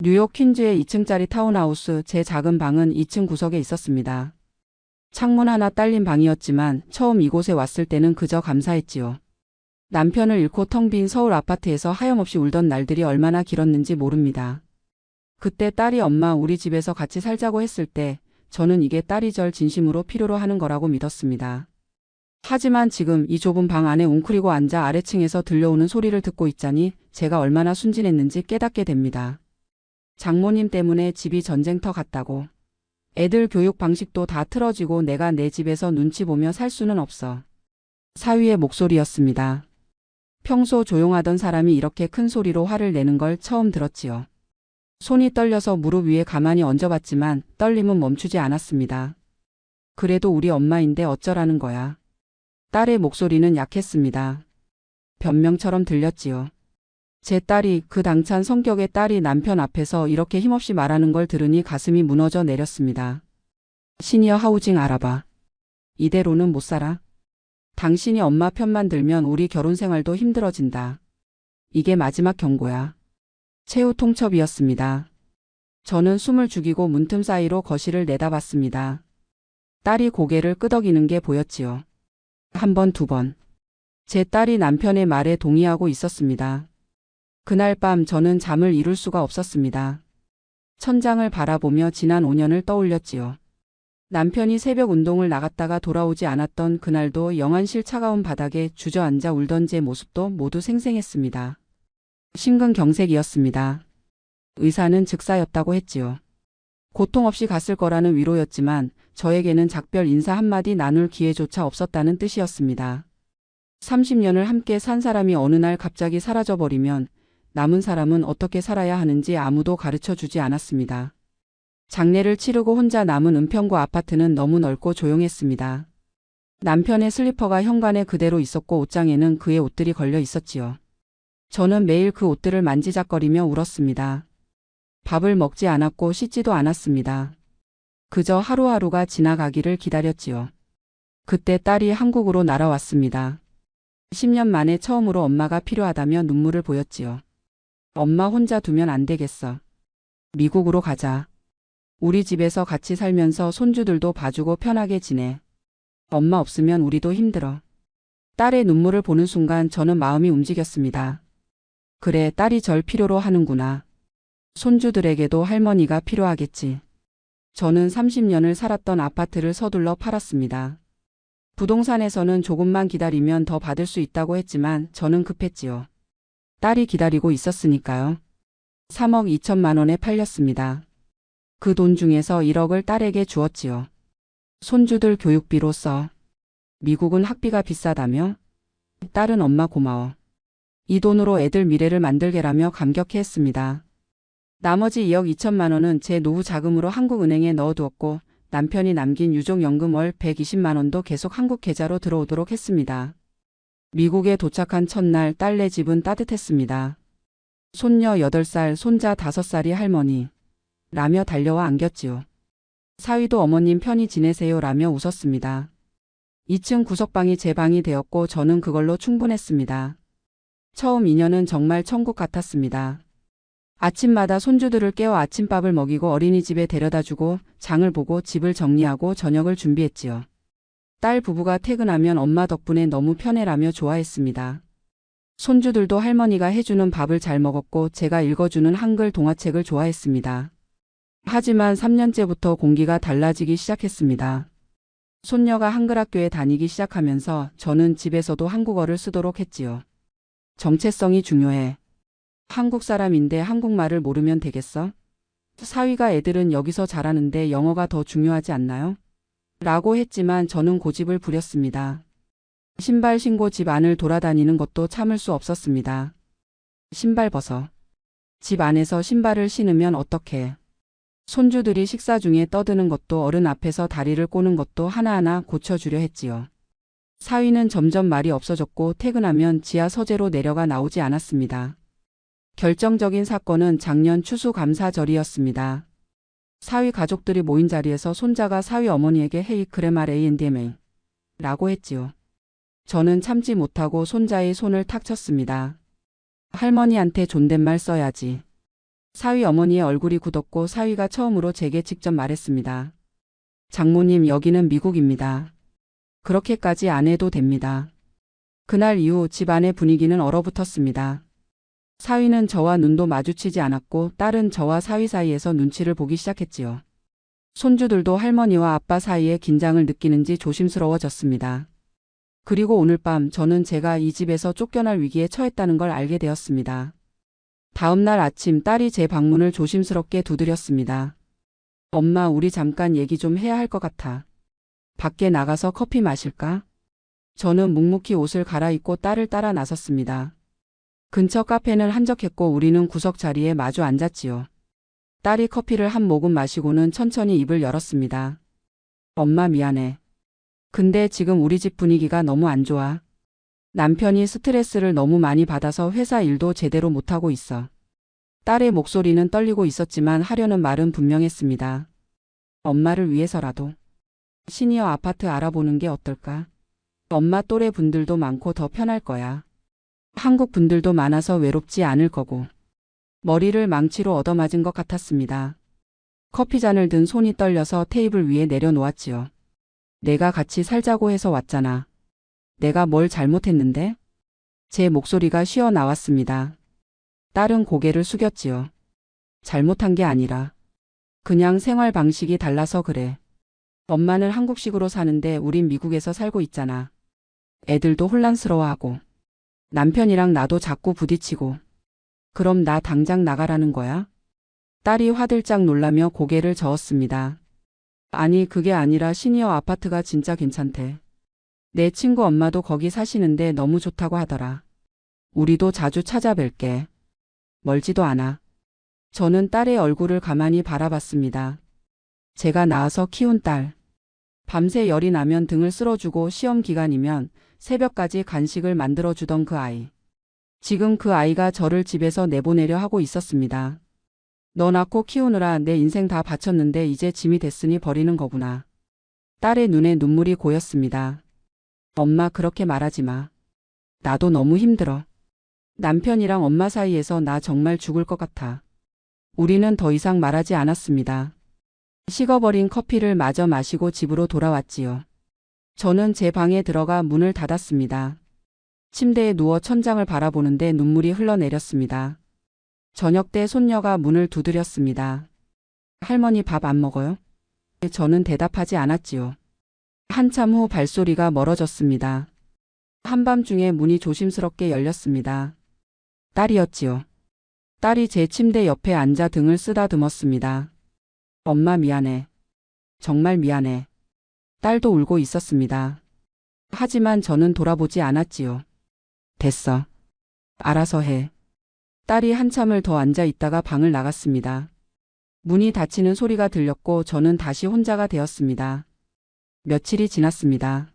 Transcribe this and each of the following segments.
뉴욕 퀸즈의 2층짜리 타운하우스 제 작은 방은 2층 구석에 있었습니다. 창문 하나 딸린 방이었지만 처음 이곳에 왔을 때는 그저 감사했지요. 남편을 잃고 텅 빈 서울 아파트에서 하염없이 울던 날들이 얼마나 길었는지 모릅니다. 그때 딸이 엄마 우리 집에서 같이 살자고 했을 때 저는 이게 딸이 절 진심으로 필요로 하는 거라고 믿었습니다. 하지만 지금 이 좁은 방 안에 웅크리고 앉아 아래층에서 들려오는 소리를 듣고 있자니 제가 얼마나 순진했는지 깨닫게 됩니다. 장모님 때문에 집이 전쟁터 같다고. 애들 교육 방식도 다 틀어지고 내가 내 집에서 눈치 보며 살 수는 없어. 사위의 목소리였습니다. 평소 조용하던 사람이 이렇게 큰 소리로 화를 내는 걸 처음 들었지요. 손이 떨려서 무릎 위에 가만히 얹어봤지만 떨림은 멈추지 않았습니다. 그래도 우리 엄마인데 어쩌라는 거야. 딸의 목소리는 약했습니다. 변명처럼 들렸지요. 제 딸이 그 당찬 성격의 딸이 남편 앞에서 이렇게 힘없이 말하는 걸 들으니 가슴이 무너져 내렸습니다. 시니어 하우징 알아봐. 이대로는 못 살아. 당신이 엄마 편만 들면 우리 결혼 생활도 힘들어진다. 이게 마지막 경고야. 최후 통첩이었습니다. 저는 숨을 죽이고 문틈 사이로 거실을 내다봤습니다. 딸이 고개를 끄덕이는 게 보였지요. 한 번, 두 번. 제 딸이 남편의 말에 동의하고 있었습니다. 그날 밤 저는 잠을 이룰 수가 없었습니다. 천장을 바라보며 지난 5년을 떠올렸지요. 남편이 새벽 운동을 나갔다가 돌아오지 않았던 그날도 영안실 차가운 바닥에 주저앉아 울던 제 모습도 모두 생생했습니다. 심근경색이었습니다. 의사는 즉사였다고 했지요. 고통 없이 갔을 거라는 위로였지만 저에게는 작별 인사 한마디 나눌 기회조차 없었다는 뜻이었습니다. 30년을 함께 산 사람이 어느 날 갑자기 사라져버리면 남은 사람은 어떻게 살아야 하는지 아무도 가르쳐 주지 않았습니다. 장례를 치르고 혼자 남은 은평구 아파트는 너무 넓고 조용했습니다. 남편의 슬리퍼가 현관에 그대로 있었고 옷장에는 그의 옷들이 걸려 있었지요. 저는 매일 그 옷들을 만지작거리며 울었습니다. 밥을 먹지 않았고 씻지도 않았습니다. 그저 하루하루가 지나가기를 기다렸지요. 그때 딸이 한국으로 날아왔습니다. 10년 만에 처음으로 엄마가 필요하다며 눈물을 보였지요. 엄마 혼자 두면 안 되겠어. 미국으로 가자. 우리 집에서 같이 살면서 손주들도 봐주고 편하게 지내. 엄마 없으면 우리도 힘들어. 딸의 눈물을 보는 순간 저는 마음이 움직였습니다. 그래, 딸이 절 필요로 하는구나. 손주들에게도 할머니가 필요하겠지. 저는 30년을 살았던 아파트를 서둘러 팔았습니다. 부동산에서는 조금만 기다리면 더 받을 수 있다고 했지만 저는 급했지요. 딸이 기다리고 있었으니까요. 3억 2천만 원에 팔렸습니다. 그 돈 중에서 1억을 딸에게 주었지요. 손주들 교육비로 써. 미국은 학비가 비싸다며? 딸은 엄마 고마워. 이 돈으로 애들 미래를 만들게라며 감격해했습니다. 나머지 2억 2천만 원은 제 노후 자금으로 한국은행에 넣어두었고 남편이 남긴 유족연금 월 120만 원도 계속 한국 계좌로 들어오도록 했습니다. 미국에 도착한 첫날 딸네 집은 따뜻했습니다. 손녀 8살, 손자 5살이 할머니 라며 달려와 안겼지요. 사위도 어머님 편히 지내세요 라며 웃었습니다. 2층 구석방이 제 방이 되었고 저는 그걸로 충분했습니다. 처음 2년은 정말 천국 같았습니다. 아침마다 손주들을 깨워 아침밥을 먹이고 어린이집에 데려다주고 장을 보고 집을 정리하고 저녁을 준비했지요. 딸 부부가 퇴근하면 엄마 덕분에 너무 편해라며 좋아했습니다. 손주들도 할머니가 해주는 밥을 잘 먹었고 제가 읽어주는 한글 동화책을 좋아했습니다. 하지만 3년째부터 공기가 달라지기 시작했습니다. 손녀가 한글학교에 다니기 시작하면서 저는 집에서도 한국어를 쓰도록 했지요. 정체성이 중요해. 한국 사람인데 한국말을 모르면 되겠어? 사위가 애들은 여기서 잘하는데 영어가 더 중요하지 않나요? 라고 했지만 저는 고집을 부렸습니다. 신발 신고 집 안을 돌아다니는 것도 참을 수 없었습니다. 신발 벗어. 집 안에서 신발을 신으면 어떡해. 손주들이 식사 중에 떠드는 것도 어른 앞에서 다리를 꼬는 것도 하나하나 고쳐주려 했지요. 사위는 점점 말이 없어졌고 퇴근하면 지하 서재로 내려가 나오지 않았습니다. 결정적인 사건은 작년 추수감사절이었습니다. 사위 가족들이 모인 자리에서 손자가 사위 어머니에게 헤이 그레말 A&DMA 라고 했지요. 저는 참지 못하고 손자의 손을 탁 쳤습니다. 할머니한테 존댓말 써야지. 사위 어머니의 얼굴이 굳었고 사위가 처음으로 제게 직접 말했습니다. 장모님, 여기는 미국입니다. 그렇게까지 안 해도 됩니다. 그날 이후 집안의 분위기는 얼어붙었습니다. 사위는 저와 눈도 마주치지 않았고 딸은 저와 사위 사이에서 눈치를 보기 시작했지요. 손주들도 할머니와 아빠 사이에 긴장을 느끼는지 조심스러워졌습니다. 그리고 오늘 밤 저는 제가 이 집에서 쫓겨날 위기에 처했다는 걸 알게 되었습니다. 다음 날 아침 딸이 제 방문을 조심스럽게 두드렸습니다. 엄마, 우리 잠깐 얘기 좀 해야 할 것 같아. 밖에 나가서 커피 마실까? 저는 묵묵히 옷을 갈아입고 딸을 따라 나섰습니다. 근처 카페는 한적했고 우리는 구석 자리에 마주 앉았지요. 딸이 커피를 한 모금 마시고는 천천히 입을 열었습니다. 엄마, 미안해. 근데 지금 우리 집 분위기가 너무 안 좋아. 남편이 스트레스를 너무 많이 받아서 회사 일도 제대로 못하고 있어. 딸의 목소리는 떨리고 있었지만 하려는 말은 분명했습니다. 엄마를 위해서라도 시니어 아파트 알아보는 게 어떨까? 엄마 또래 분들도 많고 더 편할 거야. 한국 분들도 많아서 외롭지 않을 거고. 머리를 망치로 얻어맞은 것 같았습니다. 커피잔을 든 손이 떨려서 테이블 위에 내려놓았지요. 내가 같이 살자고 해서 왔잖아. 내가 뭘 잘못했는데? 제 목소리가 쉬어 나왔습니다. 딸은 고개를 숙였지요. 잘못한 게 아니라 그냥 생활 방식이 달라서 그래. 엄마는 한국식으로 사는데 우린 미국에서 살고 있잖아. 애들도 혼란스러워하고 남편이랑 나도 자꾸 부딪히고. 그럼 나 당장 나가라는 거야? 딸이 화들짝 놀라며 고개를 저었습니다. 아니, 그게 아니라 시니어 아파트가 진짜 괜찮대. 내 친구 엄마도 거기 사시는데 너무 좋다고 하더라. 우리도 자주 찾아뵐게. 멀지도 않아. 저는 딸의 얼굴을 가만히 바라봤습니다. 제가 낳아서 키운 딸. 밤새 열이 나면 등을 쓸어주고 시험 기간이면 새벽까지 간식을 만들어주던 그 아이. 지금 그 아이가 저를 집에서 내보내려 하고 있었습니다. 너 낳고 키우느라 내 인생 다 바쳤는데 이제 짐이 됐으니 버리는 거구나. 딸의 눈에 눈물이 고였습니다. 엄마, 그렇게 말하지 마. 나도 너무 힘들어. 남편이랑 엄마 사이에서 나 정말 죽을 것 같아. 우리는 더 이상 말하지 않았습니다. 식어버린 커피를 마저 마시고 집으로 돌아왔지요. 저는 제 방에 들어가 문을 닫았습니다. 침대에 누워 천장을 바라보는데 눈물이 흘러내렸습니다. 저녁 때 손녀가 문을 두드렸습니다. 할머니, 밥 안 먹어요? 저는 대답하지 않았지요. 한참 후 발소리가 멀어졌습니다. 한밤중에 문이 조심스럽게 열렸습니다. 딸이었지요. 딸이 제 침대 옆에 앉아 등을 쓰다듬었습니다. 엄마, 미안해. 정말 미안해. 딸도 울고 있었습니다. 하지만 저는 돌아보지 않았지요. 됐어. 알아서 해. 딸이 한참을 더 앉아 있다가 방을 나갔습니다. 문이 닫히는 소리가 들렸고 저는 다시 혼자가 되었습니다. 며칠이 지났습니다.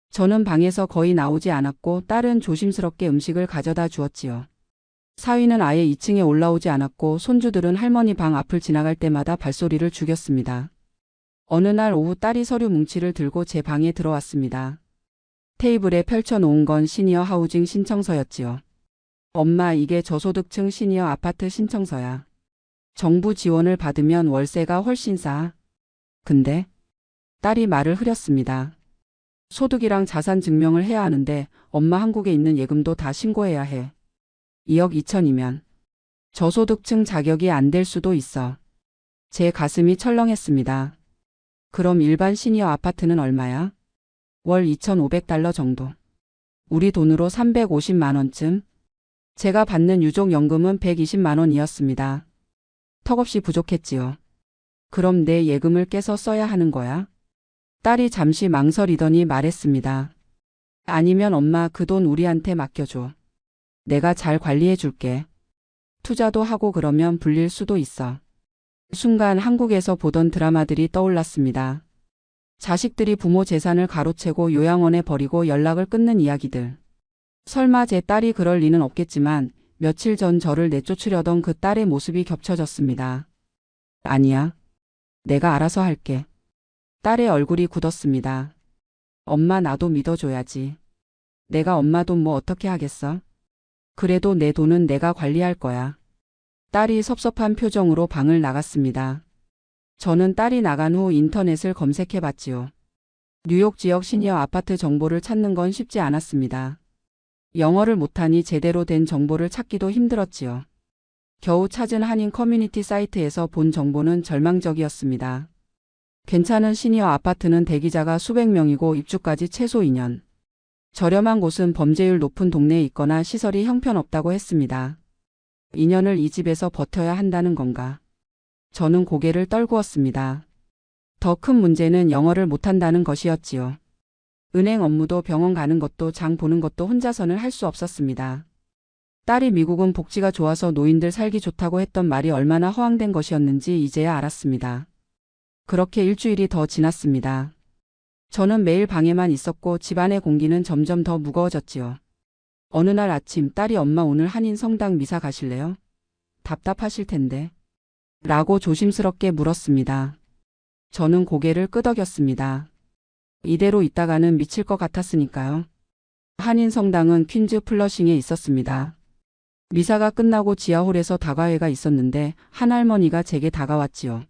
저는 방에서 거의 나오지 않았고 딸은 조심스럽게 음식을 가져다 주었지요. 사위는 아예 2층에 올라오지 않았고 손주들은 할머니 방 앞을 지나갈 때마다 발소리를 죽였습니다. 어느 날 오후 딸이 서류 뭉치를 들고 제 방에 들어왔습니다. 테이블에 펼쳐놓은 건 시니어 하우징 신청서였지요. 엄마, 이게 저소득층 시니어 아파트 신청서야. 정부 지원을 받으면 월세가 훨씬 싸. 근데? 딸이 말을 흐렸습니다. 소득이랑 자산 증명을 해야 하는데 엄마, 한국에 있는 예금도 다 신고해야 해. 2억 2천이면 저소득층 자격이 안 될 수도 있어. 제 가슴이 철렁했습니다. 그럼 일반 시니어 아파트는 얼마야? 월 2,500달러 정도. 우리 돈으로 350만 원쯤? 제가 받는 유족연금은 120만 원이었습니다. 턱없이 부족했지요. 그럼 내 예금을 깨서 써야 하는 거야? 딸이 잠시 망설이더니 말했습니다. 아니면 엄마, 그 돈 우리한테 맡겨줘. 내가 잘 관리해 줄게. 투자도 하고 그러면 불릴 수도 있어. 순간 한국에서 보던 드라마들이 떠올랐습니다. 자식들이 부모 재산을 가로채고 요양원에 버리고 연락을 끊는 이야기들. 설마 제 딸이 그럴 리는 없겠지만 며칠 전 저를 내쫓으려던 그 딸의 모습이 겹쳐졌습니다. 아니야. 내가 알아서 할게. 딸의 얼굴이 굳었습니다. 엄마, 나도 믿어줘야지. 내가 엄마 돈 뭐 어떻게 하겠어? 그래도 내 돈은 내가 관리할 거야. 딸이 섭섭한 표정으로 방을 나갔습니다. 저는 딸이 나간 후 인터넷을 검색해 봤지요. 뉴욕 지역 시니어 아파트 정보를 찾는 건 쉽지 않았습니다. 영어를 못하니 제대로 된 정보를 찾기도 힘들었지요. 겨우 찾은 한인 커뮤니티 사이트에서 본 정보는 절망적이었습니다. 괜찮은 시니어 아파트는 대기자가 수백 명이고 입주까지 최소 2년. 저렴한 곳은 범죄율 높은 동네에 있거나 시설이 형편없다고 했습니다. 2년을 이 집에서 버텨야 한다는 건가? 저는 고개를 떨구었습니다. 더 큰 문제는 영어를 못한다는 것이었지요. 은행 업무도 병원 가는 것도 장 보는 것도 혼자서는 할 수 없었습니다. 딸이 미국은 복지가 좋아서 노인들 살기 좋다고 했던 말이 얼마나 허황된 것이었는지 이제야 알았습니다. 그렇게 일주일이 더 지났습니다. 저는 매일 방에만 있었고 집안의 공기는 점점 더 무거워졌지요. 어느 날 아침 딸이 엄마 오늘 한인 성당 미사 가실래요? 답답하실 텐데. 라고 조심스럽게 물었습니다. 저는 고개를 끄덕였습니다. 이대로 있다가는 미칠 것 같았으니까요. 한인 성당은 퀸즈 플러싱에 있었습니다. 미사가 끝나고 지하홀에서 다과회가 있었는데 한 할머니가 제게 다가왔지요.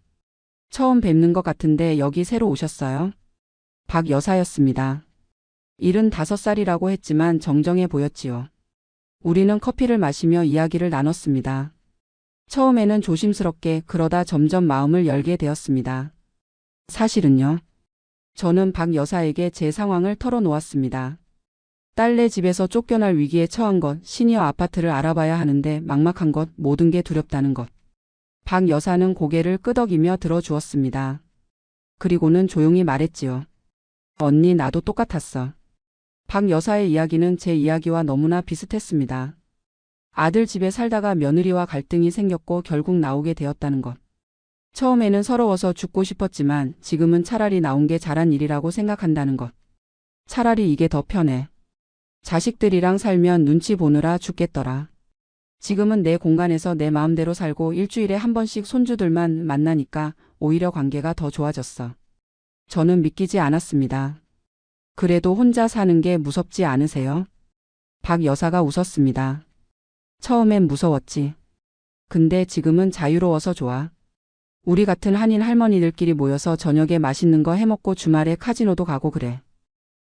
처음 뵙는 것 같은데 여기 새로 오셨어요? 박 여사였습니다. 75살이라고 했지만 정정해 보였지요. 우리는 커피를 마시며 이야기를 나눴습니다. 처음에는 조심스럽게 그러다 점점 마음을 열게 되었습니다. 사실은요. 저는 박 여사에게 제 상황을 털어놓았습니다. 딸네 집에서 쫓겨날 위기에 처한 것, 시니어 아파트를 알아봐야 하는데 막막한 것, 모든 게 두렵다는 것. 박 여사는 고개를 끄덕이며 들어주었습니다. 그리고는 조용히 말했지요. 언니 나도 똑같았어. 박 여사의 이야기는 제 이야기와 너무나 비슷했습니다. 아들 집에 살다가 며느리와 갈등이 생겼고 결국 나오게 되었다는 것. 처음에는 서러워서 죽고 싶었지만 지금은 차라리 나온 게 잘한 일이라고 생각한다는 것. 차라리 이게 더 편해. 자식들이랑 살면 눈치 보느라 죽겠더라. 지금은 내 공간에서 내 마음대로 살고 일주일에 한 번씩 손주들만 만나니까 오히려 관계가 더 좋아졌어. 저는 믿기지 않았습니다. 그래도 혼자 사는 게 무섭지 않으세요? 박 여사가 웃었습니다. 처음엔 무서웠지. 근데 지금은 자유로워서 좋아. 우리 같은 한인 할머니들끼리 모여서 저녁에 맛있는 거 해먹고 주말에 카지노도 가고 그래.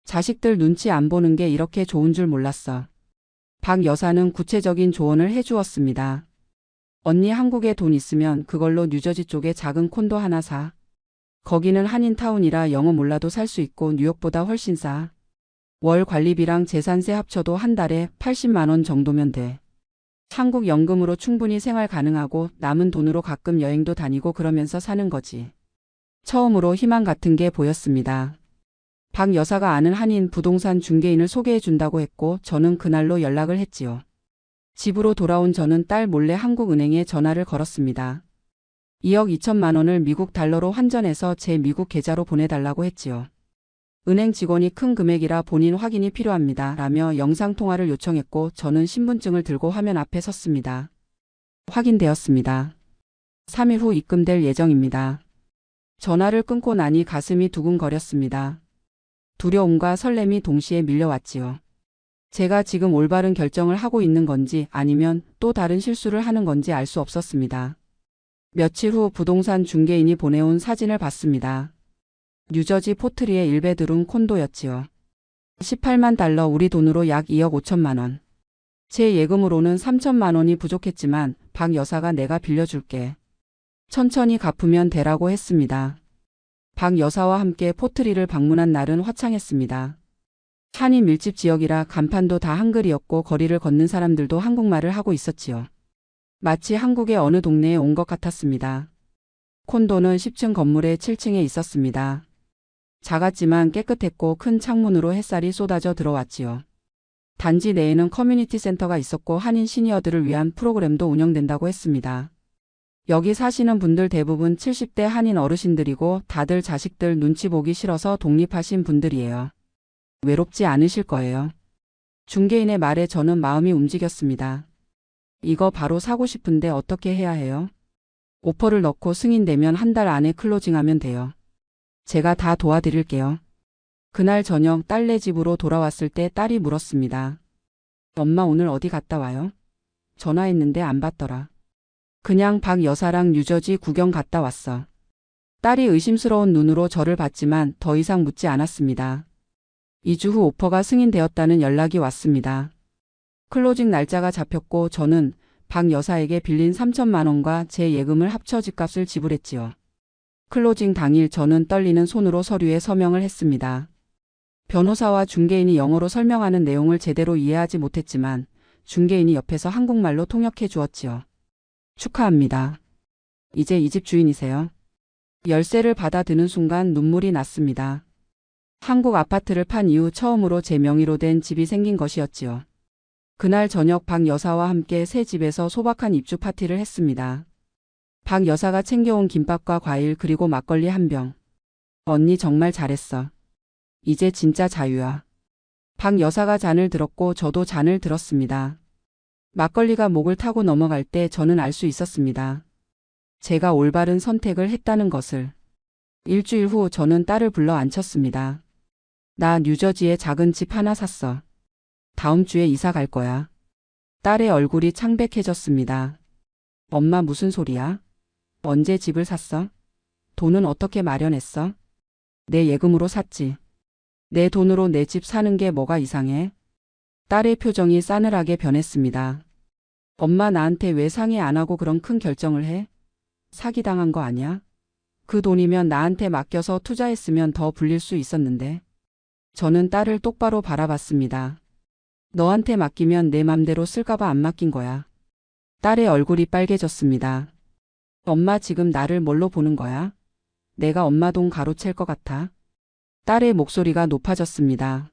자식들 눈치 안 보는 게 이렇게 좋은 줄 몰랐어. 박 여사는 구체적인 조언을 해주었습니다. 언니 한국에 돈 있으면 그걸로 뉴저지 쪽에 작은 콘도 하나 사. 거기는 한인타운이라 영어 몰라도 살 수 있고 뉴욕보다 훨씬 싸. 월 관리비랑 재산세 합쳐도 한 달에 80만 원 정도면 돼. 한국 연금으로 충분히 생활 가능하고 남은 돈으로 가끔 여행도 다니고 그러면서 사는 거지. 처음으로 희망 같은 게 보였습니다. 박 여사가 아는 한인 부동산 중개인을 소개해 준다고 했고 저는 그날로 연락을 했지요. 집으로 돌아온 저는 딸 몰래 한국은행에 전화를 걸었습니다. 2억 2천만 원을 미국 달러로 환전해서 제 미국 계좌로 보내달라고 했지요. 은행 직원이 큰 금액이라 본인 확인이 필요합니다. 라며 영상통화를 요청했고 저는 신분증을 들고 화면 앞에 섰습니다. 확인되었습니다. 3일 후 입금될 예정입니다. 전화를 끊고 나니 가슴이 두근거렸습니다. 두려움과 설렘이 동시에 밀려왔지요. 제가 지금 올바른 결정을 하고 있는 건지 아니면 또 다른 실수를 하는 건지 알 수 없었습니다. 며칠 후 부동산 중개인이 보내온 사진을 봤습니다. 뉴저지 포트리의 1베드룸 콘도였지요. 18만 달러 우리 돈으로 약 2억 5천만 원. 제 예금으로는 3천만 원이 부족했지만 박 여사가 내가 빌려줄게. 천천히 갚으면 되라고 했습니다. 박 여사와 함께 포트리를 방문한 날은 화창했습니다. 한인 밀집 지역이라 간판도 다 한글이었고 거리를 걷는 사람들도 한국말을 하고 있었지요. 마치 한국의 어느 동네에 온 것 같았습니다. 콘도는 10층 건물의 7층에 있었습니다. 작았지만 깨끗했고 큰 창문으로 햇살이 쏟아져 들어왔지요. 단지 내에는 커뮤니티 센터가 있었고 한인 시니어들을 위한 프로그램도 운영된다고 했습니다. 여기 사시는 분들 대부분 70대 한인 어르신들이고 다들 자식들 눈치 보기 싫어서 독립하신 분들이에요. 외롭지 않으실 거예요. 중개인의 말에 저는 마음이 움직였습니다. 이거 바로 사고 싶은데 어떻게 해야 해요? 오퍼를 넣고 승인되면 한 달 안에 클로징하면 돼요. 제가 다 도와드릴게요. 그날 저녁 딸네 집으로 돌아왔을 때 딸이 물었습니다. 엄마 오늘 어디 갔다 와요? 전화했는데 안 받더라. 그냥 박 여사랑 뉴저지 구경 갔다 왔어. 딸이 의심스러운 눈으로 저를 봤지만 더 이상 묻지 않았습니다. 2주 후 오퍼가 승인되었다는 연락이 왔습니다. 클로징 날짜가 잡혔고 저는 박 여사에게 빌린 3천만 원과 제 예금을 합쳐 집값을 지불했지요. 클로징 당일 저는 떨리는 손으로 서류에 서명을 했습니다. 변호사와 중개인이 영어로 설명하는 내용을 제대로 이해하지 못했지만 중개인이 옆에서 한국말로 통역해 주었지요. 축하합니다. 이제 이 집 주인이세요. 열쇠를 받아 드는 순간 눈물이 났습니다. 한국 아파트를 판 이후 처음으로 제 명의로 된 집이 생긴 것이었지요. 그날 저녁 박 여사와 함께 새 집에서 소박한 입주 파티를 했습니다. 박 여사가 챙겨온 김밥과 과일 그리고 막걸리 한 병. 언니 정말 잘했어. 이제 진짜 자유야. 박 여사가 잔을 들었고 저도 잔을 들었습니다. 막걸리가 목을 타고 넘어갈 때 저는 알 수 있었습니다. 제가 올바른 선택을 했다는 것을. 일주일 후 저는 딸을 불러 앉혔습니다. 나 뉴저지에 작은 집 하나 샀어. 다음 주에 이사 갈 거야. 딸의 얼굴이 창백해졌습니다. 엄마 무슨 소리야? 언제 집을 샀어? 돈은 어떻게 마련했어? 내 예금으로 샀지. 내 돈으로 내 집 사는 게 뭐가 이상해? 딸의 표정이 싸늘하게 변했습니다. 엄마 나한테 왜 상의 안 하고 그런 큰 결정을 해? 사기당한 거 아니야? 그 돈이면 나한테 맡겨서 투자했으면 더 불릴 수 있었는데. 저는 딸을 똑바로 바라봤습니다. 너한테 맡기면 내 맘대로 쓸까봐 안 맡긴 거야. 딸의 얼굴이 빨개졌습니다. 엄마 지금 나를 뭘로 보는 거야? 내가 엄마 돈 가로챌 것 같아? 딸의 목소리가 높아졌습니다.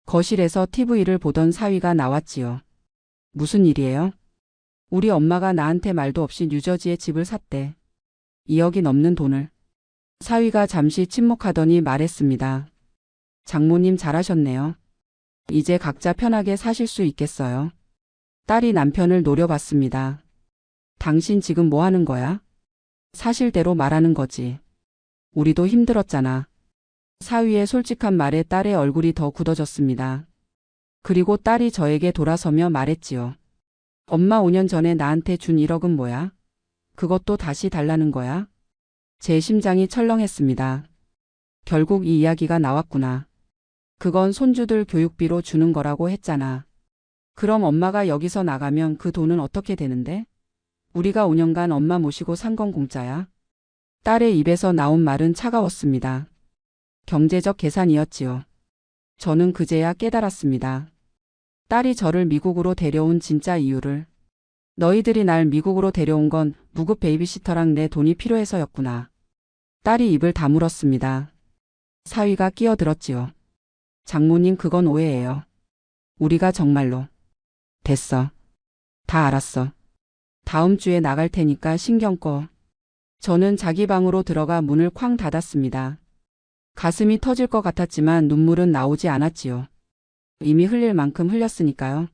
거실에서 TV를 보던 사위가 나왔지요. 무슨 일이에요? 우리 엄마가 나한테 말도 없이 뉴저지에 집을 샀대. 2억이 넘는 돈을. 사위가 잠시 침묵하더니 말했습니다. 장모님 잘하셨네요. 이제 각자 편하게 사실 수 있겠어요. 딸이 남편을 노려봤습니다. 당신 지금 뭐 하는 거야? 사실대로 말하는 거지. 우리도 힘들었잖아. 사위의 솔직한 말에 딸의 얼굴이 더 굳어졌습니다. 그리고 딸이 저에게 돌아서며 말했지요. 엄마 5년 전에 나한테 준 1억은 뭐야? 그것도 다시 달라는 거야? 제 심장이 철렁했습니다. 결국 이 이야기가 나왔구나. 그건 손주들 교육비로 주는 거라고 했잖아. 그럼 엄마가 여기서 나가면 그 돈은 어떻게 되는데? 우리가 5년간 엄마 모시고 산 건 공짜야? 딸의 입에서 나온 말은 차가웠습니다. 경제적 계산이었지요. 저는 그제야 깨달았습니다. 딸이 저를 미국으로 데려온 진짜 이유를. 너희들이 날 미국으로 데려온 건 무급 베이비시터랑 내 돈이 필요해서였구나. 딸이 입을 다물었습니다. 사위가 끼어들었지요. 장모님 그건 오해예요. 우리가 정말로. 됐어. 다 알았어. 다음 주에 나갈 테니까 신경 꺼. 저는 자기 방으로 들어가 문을 쾅 닫았습니다. 가슴이 터질 것 같았지만 눈물은 나오지 않았지요. 이미 흘릴 만큼 흘렸으니까요.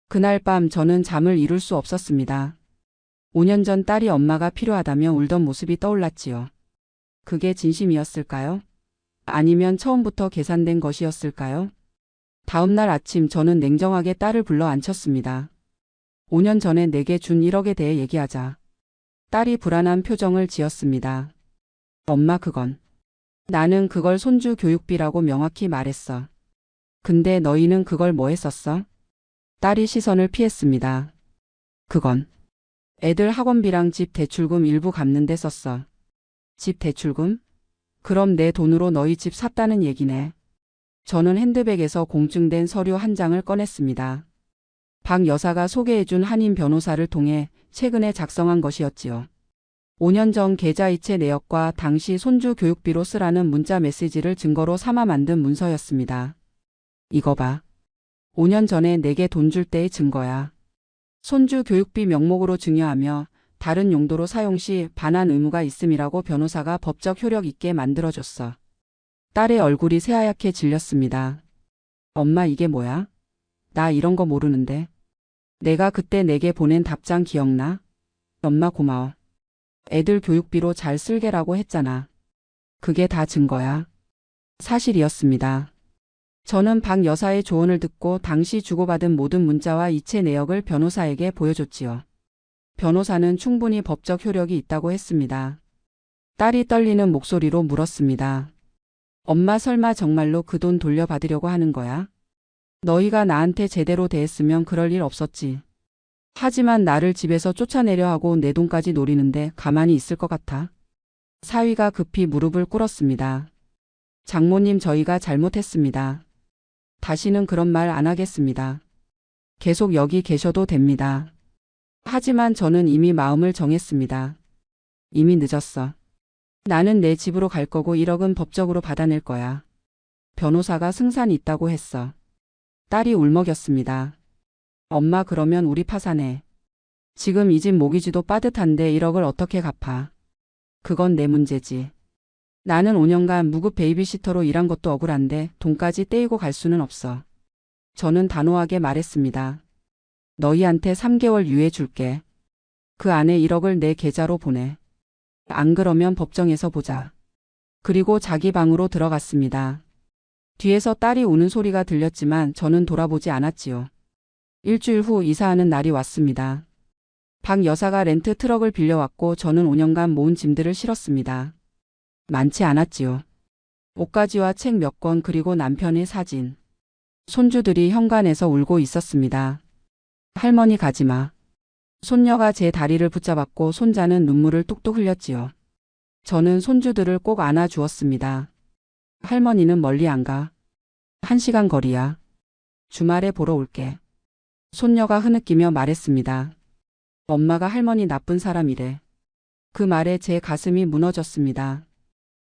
그날 밤 저는 잠을 이룰 수 없었습니다. 5년 전 딸이 엄마가 필요하다며 울던 모습이 떠올랐지요. 그게 진심이었을까요? 아니면 처음부터 계산된 것이었을까요? 다음 날 아침 저는 냉정하게 딸을 불러 앉혔습니다. 5년 전에 내게 준 1억에 대해 얘기하자. 딸이 불안한 표정을 지었습니다. 엄마 그건. 나는 그걸 손주 교육비라고 명확히 말했어. 근데 너희는 그걸 뭐 했었어? 딸이 시선을 피했습니다. 그건 애들 학원비랑 집 대출금 일부 갚는 데 썼어. 집 대출금? 그럼 내 돈으로 너희 집 샀다는 얘기네. 저는 핸드백에서 공증된 서류 한 장을 꺼냈습니다. 박 여사가 소개해준 한인 변호사를 통해 최근에 작성한 것이었지요. 5년 전 계좌이체 내역과 당시 손주 교육비로 쓰라는 문자 메시지를 증거로 삼아 만든 문서였습니다. 이거 봐. 5년 전에 내게 돈 줄 때의 증거야. 손주 교육비 명목으로 증여하며 다른 용도로 사용 시 반환 의무가 있음이라고 변호사가 법적 효력 있게 만들어줬어. 딸의 얼굴이 새하얗게 질렸습니다. 엄마 이게 뭐야? 나 이런 거 모르는데. 내가 그때 내게 보낸 답장 기억나? 엄마 고마워. 애들 교육비로 잘 쓸게라고 했잖아. 그게 다 증거야. 사실이었습니다. 저는 박 여사의 조언을 듣고 당시 주고받은 모든 문자와 이체 내역을 변호사에게 보여줬지요. 변호사는 충분히 법적 효력이 있다고 했습니다. 딸이 떨리는 목소리로 물었습니다. 엄마 설마 정말로 그 돈 돌려받으려고 하는 거야? 너희가 나한테 제대로 대했으면 그럴 일 없었지. 하지만 나를 집에서 쫓아내려 하고 내 돈까지 노리는데 가만히 있을 것 같아? 사위가 급히 무릎을 꿇었습니다. 장모님, 저희가 잘못했습니다. 다시는 그런 말 안 하겠습니다. 계속 여기 계셔도 됩니다. 하지만 저는 이미 마음을 정했습니다. 이미 늦었어. 나는 내 집으로 갈 거고 1억은 법적으로 받아낼 거야. 변호사가 승산이 있다고 했어. 딸이 울먹였습니다. 엄마, 그러면 우리 파산해. 지금 이 집 모기지도 빠듯한데 1억을 어떻게 갚아. 그건 내 문제지. 나는 5년간 무급 베이비시터로 일한 것도 억울한데 돈까지 떼이고 갈 수는 없어. 저는 단호하게 말했습니다. 너희한테 3개월 유예 줄게. 그 안에 1억을 내 계좌로 보내. 안 그러면 법정에서 보자. 그리고 자기 방으로 들어갔습니다. 뒤에서 딸이 우는 소리가 들렸지만 저는 돌아보지 않았지요. 일주일 후 이사하는 날이 왔습니다. 박 여사가 렌트 트럭을 빌려왔고 저는 5년간 모은 짐들을 실었습니다. 많지 않았지요. 옷가지와 책 몇 권, 그리고 남편의 사진. 손주들이 현관에서 울고 있었습니다. 할머니, 가지마. 손녀가 제 다리를 붙잡았고 손자는 눈물을 뚝뚝 흘렸지요. 저는 손주들을 꼭 안아주었습니다. 할머니는 멀리 안 가. 1시간 거리야. 주말에 보러 올게. 손녀가 흐느끼며 말했습니다. 엄마가 할머니 나쁜 사람이래. 그 말에 제 가슴이 무너졌습니다.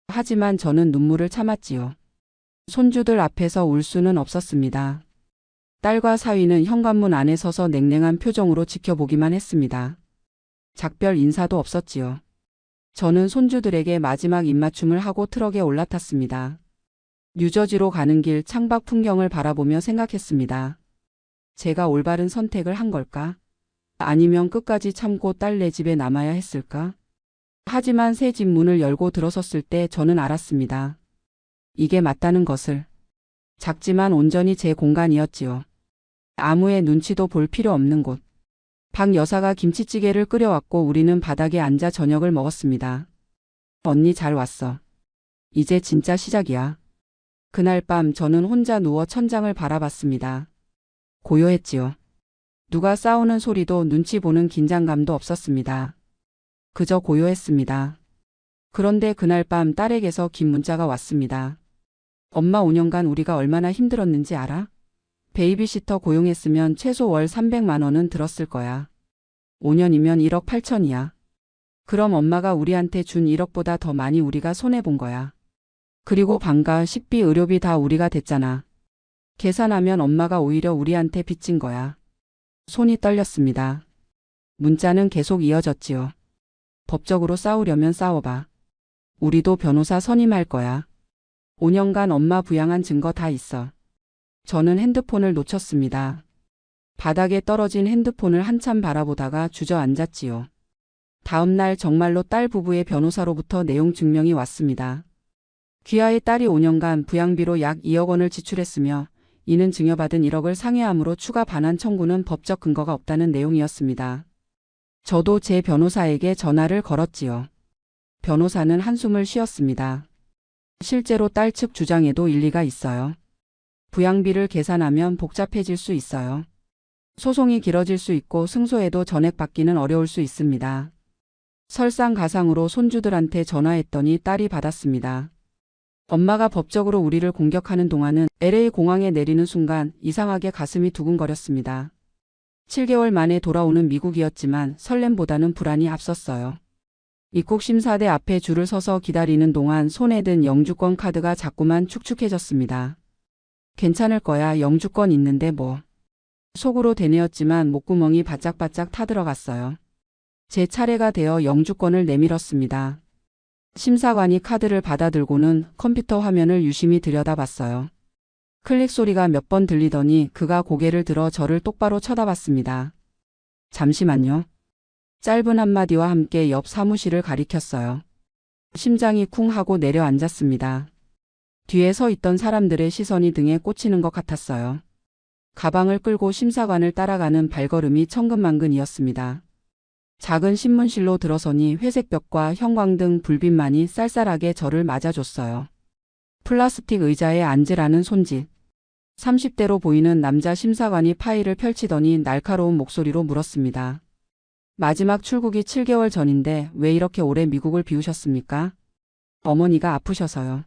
하지만 저는 눈물을 참았지요. 손주들 앞에서 울 수는 없었습니다. 딸과 사위는 현관문 안에 서서 냉랭한 표정으로 지켜보기만 했습니다. 작별 인사도 없었지요. 저는 손주들에게 마지막 입맞춤을 하고 트럭에 올라탔습니다. 뉴저지로 가는 길 창밖 풍경을 바라보며 생각했습니다. 제가 올바른 선택을 한 걸까? 아니면 끝까지 참고 딸네 집에 남아야 했을까? 하지만 새 집 문을 열고 들어섰을 때 저는 알았습니다. 이게 맞다는 것을. 작지만 온전히 제 공간이었지요. 아무의 눈치도 볼 필요 없는 곳. 박 여사가 김치찌개를 끓여왔고 우리는 바닥에 앉아 저녁을 먹었습니다. 언니, 잘 왔어. 이제 진짜 시작이야. 그날 밤 저는 혼자 누워 천장을 바라봤습니다. 고요했지요. 누가 싸우는 소리도 눈치 보는 긴장감도 없었습니다. 그저 고요했습니다. 그런데 그날 밤 딸에게서 긴 문자가 왔습니다. 엄마, 5년간 우리가 얼마나 힘들었는지 알아? 베이비시터 고용했으면 최소 월 300만 원은 들었을 거야. 5년이면 1억 8천이야. 그럼 엄마가 우리한테 준 1억보다 더 많이 우리가 손해본 거야. 그리고 방과 식비, 의료비 다 우리가 댔잖아. 계산하면 엄마가 오히려 우리한테 빚진 거야. 손이 떨렸습니다. 문자는 계속 이어졌지요. 법적으로 싸우려면 싸워봐. 우리도 변호사 선임할 거야. 5년간 엄마 부양한 증거 다 있어. 저는 핸드폰을 놓쳤습니다. 바닥에 떨어진 핸드폰을 한참 바라보다가 주저앉았지요. 다음 날 정말로 딸 부부의 변호사로부터 내용 증명이 왔습니다. 귀하의 딸이 5년간 부양비로 약 2억 원을 지출했으며 이는 증여받은 1억을 상회함으로 추가 반환 청구는 법적 근거가 없다는 내용이었습니다. 저도 제 변호사에게 전화를 걸었지요. 변호사는 한숨을 쉬었습니다. 실제로 딸 측 주장에도 일리가 있어요. 부양비를 계산하면 복잡해질 수 있어요. 소송이 길어질 수 있고 승소해도 전액받기는 어려울 수 있습니다. 설상가상으로 손주들한테 전화했더니 딸이 받았습니다. 엄마가 법적으로 우리를 공격하는 동안은 LA 공항에 내리는 순간 이상하게 가슴이 두근거렸습니다. 7개월 만에 돌아오는 미국이었지만 설렘보다는 불안이 앞섰어요. 입국 심사대 앞에 줄을 서서 기다리는 동안 손에 든 영주권 카드가 자꾸만 축축해졌습니다. 괜찮을 거야, 영주권 있는데 뭐. 속으로 되뇌었지만 목구멍이 바짝바짝 타들어갔어요. 제 차례가 되어 영주권을 내밀었습니다. 심사관이 카드를 받아들고는 컴퓨터 화면을 유심히 들여다봤어요. 클릭 소리가 몇 번 들리더니 그가 고개를 들어 저를 똑바로 쳐다봤습니다. 잠시만요. 짧은 한마디와 함께 옆 사무실을 가리켰어요. 심장이 쿵 하고 내려앉았습니다. 뒤에 서 있던 사람들의 시선이 등에 꽂히는 것 같았어요. 가방을 끌고 심사관을 따라가는 발걸음이 천근만근이었습니다. 작은 신문실로 들어서니 회색 벽과 형광등 불빛만이 쌀쌀하게 저를 맞아줬어요. 플라스틱 의자에 앉으라는 손짓. 30대로 보이는 남자 심사관이 파일을 펼치더니 날카로운 목소리로 물었습니다. 마지막 출국이 7개월 전인데 왜 이렇게 오래 미국을 비우셨습니까? 어머니가 아프셔서요.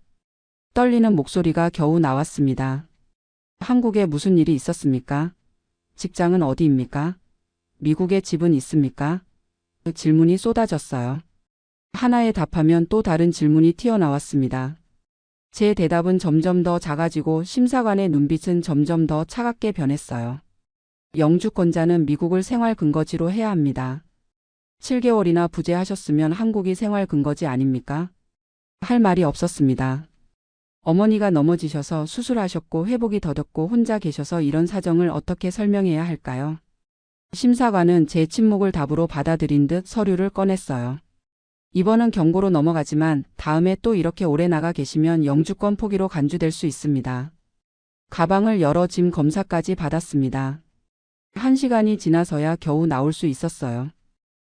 떨리는 목소리가 겨우 나왔습니다. 한국에 무슨 일이 있었습니까? 직장은 어디입니까? 미국에 집은 있습니까? 그 질문이 쏟아졌어요. 하나에 답하면 또 다른 질문이 튀어나왔습니다. 제 대답은 점점 더 작아지고 심사관의 눈빛은 점점 더 차갑게 변했어요. 영주권자는 미국을 생활 근거지로 해야 합니다. 7개월이나 부재하셨으면 한국이 생활 근거지 아닙니까? 할 말이 없었습니다. 어머니가 넘어지셔서 수술하셨고 회복이 더뎠고 혼자 계셔서 이런 사정을 어떻게 설명해야 할까요? 심사관은 제 침묵을 답으로 받아들인 듯 서류를 꺼냈어요. 이번은 경고로 넘어가지만 다음에 또 이렇게 오래 나가 계시면 영주권 포기로 간주될 수 있습니다. 가방을 열어 짐 검사까지 받았습니다. 1시간이 지나서야 겨우 나올 수 있었어요.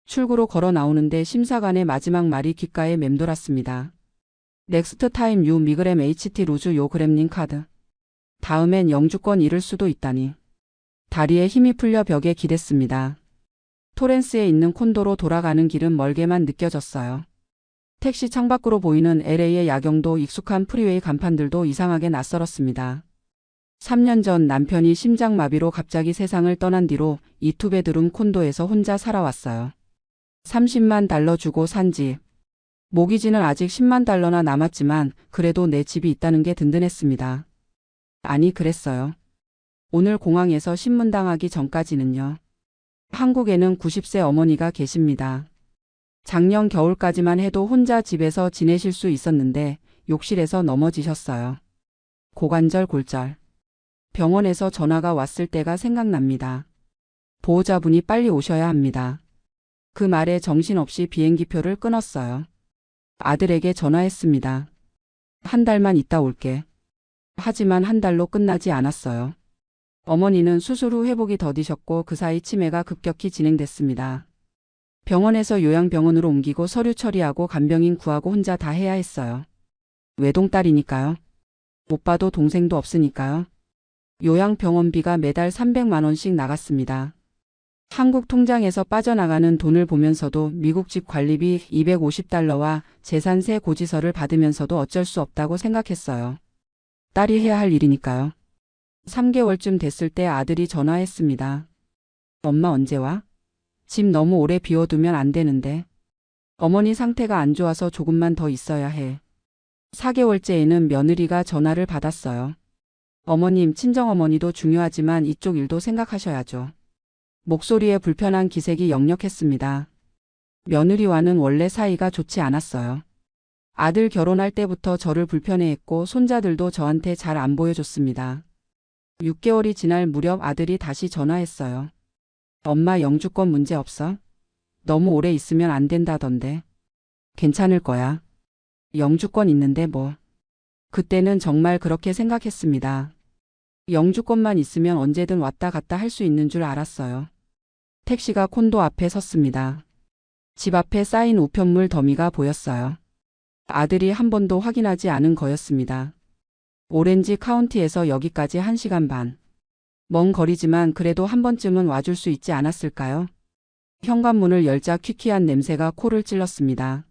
출구로 걸어 나오는데 심사관의 마지막 말이 귓가에 맴돌았습니다. 넥스트 타임 유 미그램 HT 루즈 요 그램님 카드. 다음엔 영주권 잃을 수도 있다니. 다리에 힘이 풀려 벽에 기댔습니다. 토렌스에 있는 콘도로 돌아가는 길은 멀게만 느껴졌어요. 택시 창밖으로 보이는 LA의 야경도 익숙한 프리웨이 간판들도 이상하게 낯설었습니다. 3년 전 남편이 심장마비로 갑자기 세상을 떠난 뒤로 이 투베드룸 콘도에서 혼자 살아왔어요. 30만 달러 주고 산 집. 모기지는 아직 10만 달러나 남았지만 그래도 내 집이 있다는 게 든든했습니다. 아니 그랬어요. 오늘 공항에서 신문당하기 전까지는요. 한국에는 90세 어머니가 계십니다. 작년 겨울까지만 해도 혼자 집에서 지내실 수 있었는데 욕실에서 넘어지셨어요. 고관절 골절. 병원에서 전화가 왔을 때가 생각납니다. 보호자분이 빨리 오셔야 합니다. 그 말에 정신없이 비행기표를 끊었어요. 아들에게 전화했습니다. 한 달만 있다 올게. 하지만 한 달로 끝나지 않았어요. 어머니는 수술 후 회복이 더디셨고 그 사이 치매가 급격히 진행됐습니다. 병원에서 요양병원으로 옮기고 서류 처리하고 간병인 구하고 혼자 다 해야 했어요. 외동딸이니까요. 오빠도 동생도 없으니까요. 요양병원비가 매달 300만 원씩 나갔습니다. 한국 통장에서 빠져나가는 돈을 보면서도 미국 집 관리비 250달러와 재산세 고지서를 받으면서도 어쩔 수 없다고 생각했어요. 딸이 해야 할 일이니까요. 3개월쯤 됐을 때 아들이 전화했습니다. 엄마 언제 와? 집 너무 오래 비워두면 안 되는데. 어머니 상태가 안 좋아서 조금만 더 있어야 해. 4개월째에는 며느리가 전화를 받았어요. 어머님, 친정어머니도 중요하지만 이쪽 일도 생각하셔야죠. 목소리에 불편한 기색이 역력했습니다. 며느리와는 원래 사이가 좋지 않았어요. 아들 결혼할 때부터 저를 불편해했고 손자들도 저한테 잘 안 보여줬습니다. 6개월이 지날 무렵 아들이 다시 전화했어요. 엄마 영주권 문제 없어? 너무 오래 있으면 안 된다던데. 괜찮을 거야. 영주권 있는데 뭐. 그때는 정말 그렇게 생각했습니다. 영주권만 있으면 언제든 왔다 갔다 할 수 있는 줄 알았어요. 택시가 콘도 앞에 섰습니다. 집 앞에 쌓인 우편물 더미가 보였어요. 아들이 한 번도 확인하지 않은 거였습니다. 오렌지 카운티에서 여기까지 1시간 반. 먼 거리지만 그래도 한 번쯤은 와줄 수 있지 않았을까요? 현관문을 열자 퀴퀴한 냄새가 코를 찔렀습니다.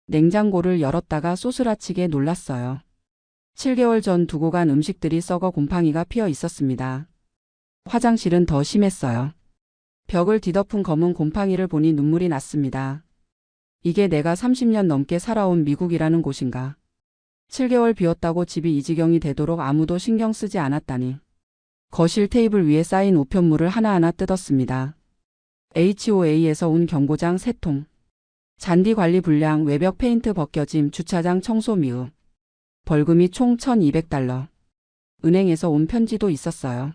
냉장고를 열었다가 소스라치게 놀랐어요. 7개월 전 두고 간 음식들이 썩어 곰팡이가 피어 있었습니다. 화장실은 더 심했어요. 벽을 뒤덮은 검은 곰팡이를 보니 눈물이 났습니다. 이게 내가 30년 넘게 살아온 미국이라는 곳인가. 7개월 비웠다고 집이 이 지경이 되도록 아무도 신경 쓰지 않았다니. 거실 테이블 위에 쌓인 우편물을 하나하나 뜯었습니다. HOA에서 온 경고장 3통. 잔디 관리 불량, 외벽 페인트 벗겨짐, 주차장 청소 미흡. 벌금이 총 1,200달러. 은행에서 온 편지도 있었어요.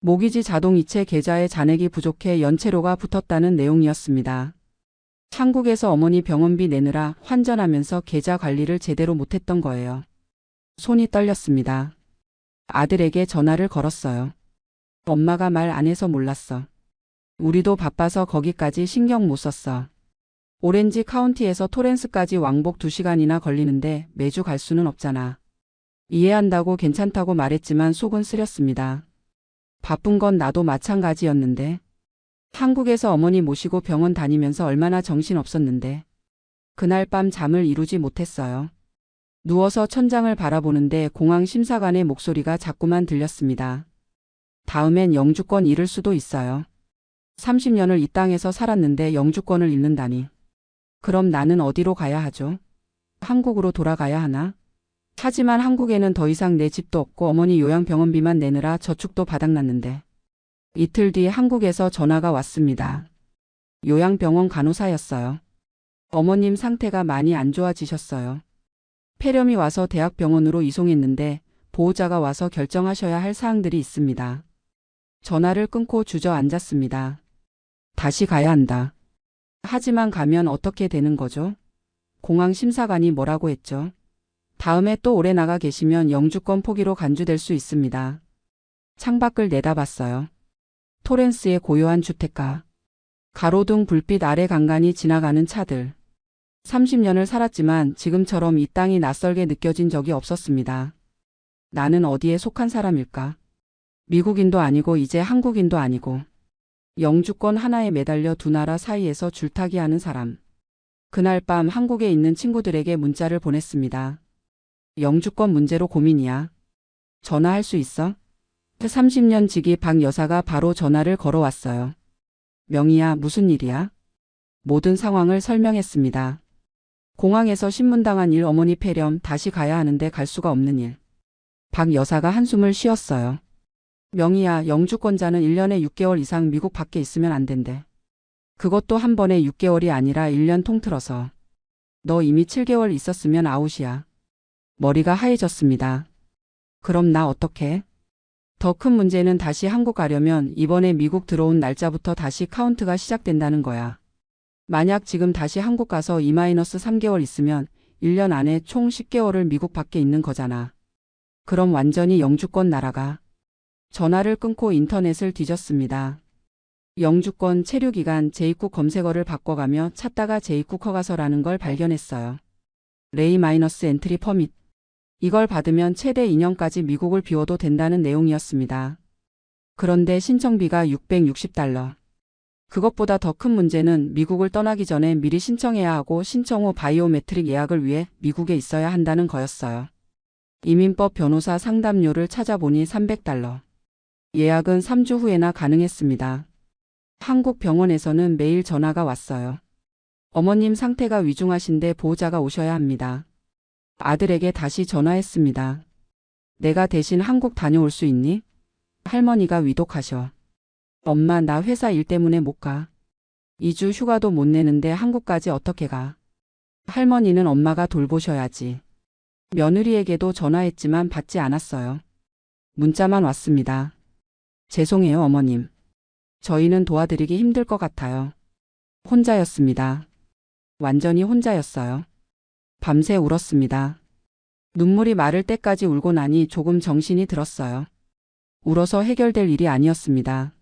모기지 자동이체 계좌에 잔액이 부족해 연체료가 붙었다는 내용이었습니다. 한국에서 어머니 병원비 내느라 환전하면서 계좌 관리를 제대로 못했던 거예요. 손이 떨렸습니다. 아들에게 전화를 걸었어요. 엄마가 말 안 해서 몰랐어. 우리도 바빠서 거기까지 신경 못 썼어. 오렌지 카운티에서 토렌스까지 왕복 2시간이나 걸리는데 매주 갈 수는 없잖아. 이해한다고 괜찮다고 말했지만 속은 쓰렸습니다. 바쁜 건 나도 마찬가지였는데. 한국에서 어머니 모시고 병원 다니면서 얼마나 정신 없었는데. 그날 밤 잠을 이루지 못했어요. 누워서 천장을 바라보는데 공항 심사관의 목소리가 자꾸만 들렸습니다. 다음엔 영주권 잃을 수도 있어요. 30년을 이 땅에서 살았는데 영주권을 잃는다니. 그럼 나는 어디로 가야 하죠? 한국으로 돌아가야 하나? 하지만 한국에는 더 이상 내 집도 없고 어머니 요양병원비만 내느라 저축도 바닥났는데. 이틀 뒤 한국에서 전화가 왔습니다. 요양병원 간호사였어요. 어머님 상태가 많이 안 좋아지셨어요. 폐렴이 와서 대학병원으로 이송했는데 보호자가 와서 결정하셔야 할 사항들이 있습니다. 전화를 끊고 주저앉았습니다. 다시 가야 한다. 하지만 가면 어떻게 되는 거죠? 공항 심사관이 뭐라고 했죠? 다음에 또 오래 나가 계시면 영주권 포기로 간주될 수 있습니다. 창밖을 내다봤어요. 토렌스의 고요한 주택가. 가로등 불빛 아래 간간히 지나가는 차들. 30년을 살았지만 지금처럼 이 땅이 낯설게 느껴진 적이 없었습니다. 나는 어디에 속한 사람일까? 미국인도 아니고 이제 한국인도 아니고. 영주권 하나에 매달려 두 나라 사이에서 줄타기하는 사람. 그날 밤 한국에 있는 친구들에게 문자를 보냈습니다. 영주권 문제로 고민이야. 전화할 수 있어? 30년 지기 박 여사가 바로 전화를 걸어왔어요. 명희야, 무슨 일이야? 모든 상황을 설명했습니다. 공항에서 신문당한 일, 어머니 폐렴, 다시 가야 하는데 갈 수가 없는 일. 박 여사가 한숨을 쉬었어요. 명희야, 영주권자는 1년에 6개월 이상 미국 밖에 있으면 안 된대. 그것도 한 번에 6개월이 아니라 1년 통틀어서. 너 이미 7개월 있었으면 아웃이야. 머리가 하얘졌습니다. 그럼 나 어떡해? 더 큰 문제는 다시 한국 가려면 이번에 미국 들어온 날짜부터 다시 카운트가 시작된다는 거야. 만약 지금 다시 한국 가서 2-3개월 있으면 1년 안에 총 10개월을 미국 밖에 있는 거잖아. 그럼 완전히 영주권 날아가. 전화를 끊고 인터넷을 뒤졌습니다. 영주권 체류기간 재입국 검색어를 바꿔가며 찾다가 재입국 허가서라는 걸 발견했어요. 레이 마이너스 엔트리 퍼밋. 이걸 받으면 최대 2년까지 미국을 비워도 된다는 내용이었습니다. 그런데 신청비가 $660. 그것보다 더 큰 문제는 미국을 떠나기 전에 미리 신청해야 하고 신청 후 바이오메트릭 예약을 위해 미국에 있어야 한다는 거였어요. 이민법 변호사 상담료를 찾아보니 $300. 예약은 3주 후에나 가능했습니다. 한국 병원에서는 매일 전화가 왔어요. 어머님 상태가 위중하신데 보호자가 오셔야 합니다. 아들에게 다시 전화했습니다. 내가 대신 한국 다녀올 수 있니? 할머니가 위독하셔. 엄마, 나 회사 일 때문에 못 가. 2주 휴가도 못 내는데 한국까지 어떻게 가? 할머니는 엄마가 돌보셔야지. 며느리에게도 전화했지만 받지 않았어요. 문자만 왔습니다. 죄송해요, 어머님. 저희는 도와드리기 힘들 것 같아요. 혼자였습니다. 완전히 혼자였어요. 밤새 울었습니다. 눈물이 마를 때까지 울고 나니 조금 정신이 들었어요. 울어서 해결될 일이 아니었습니다.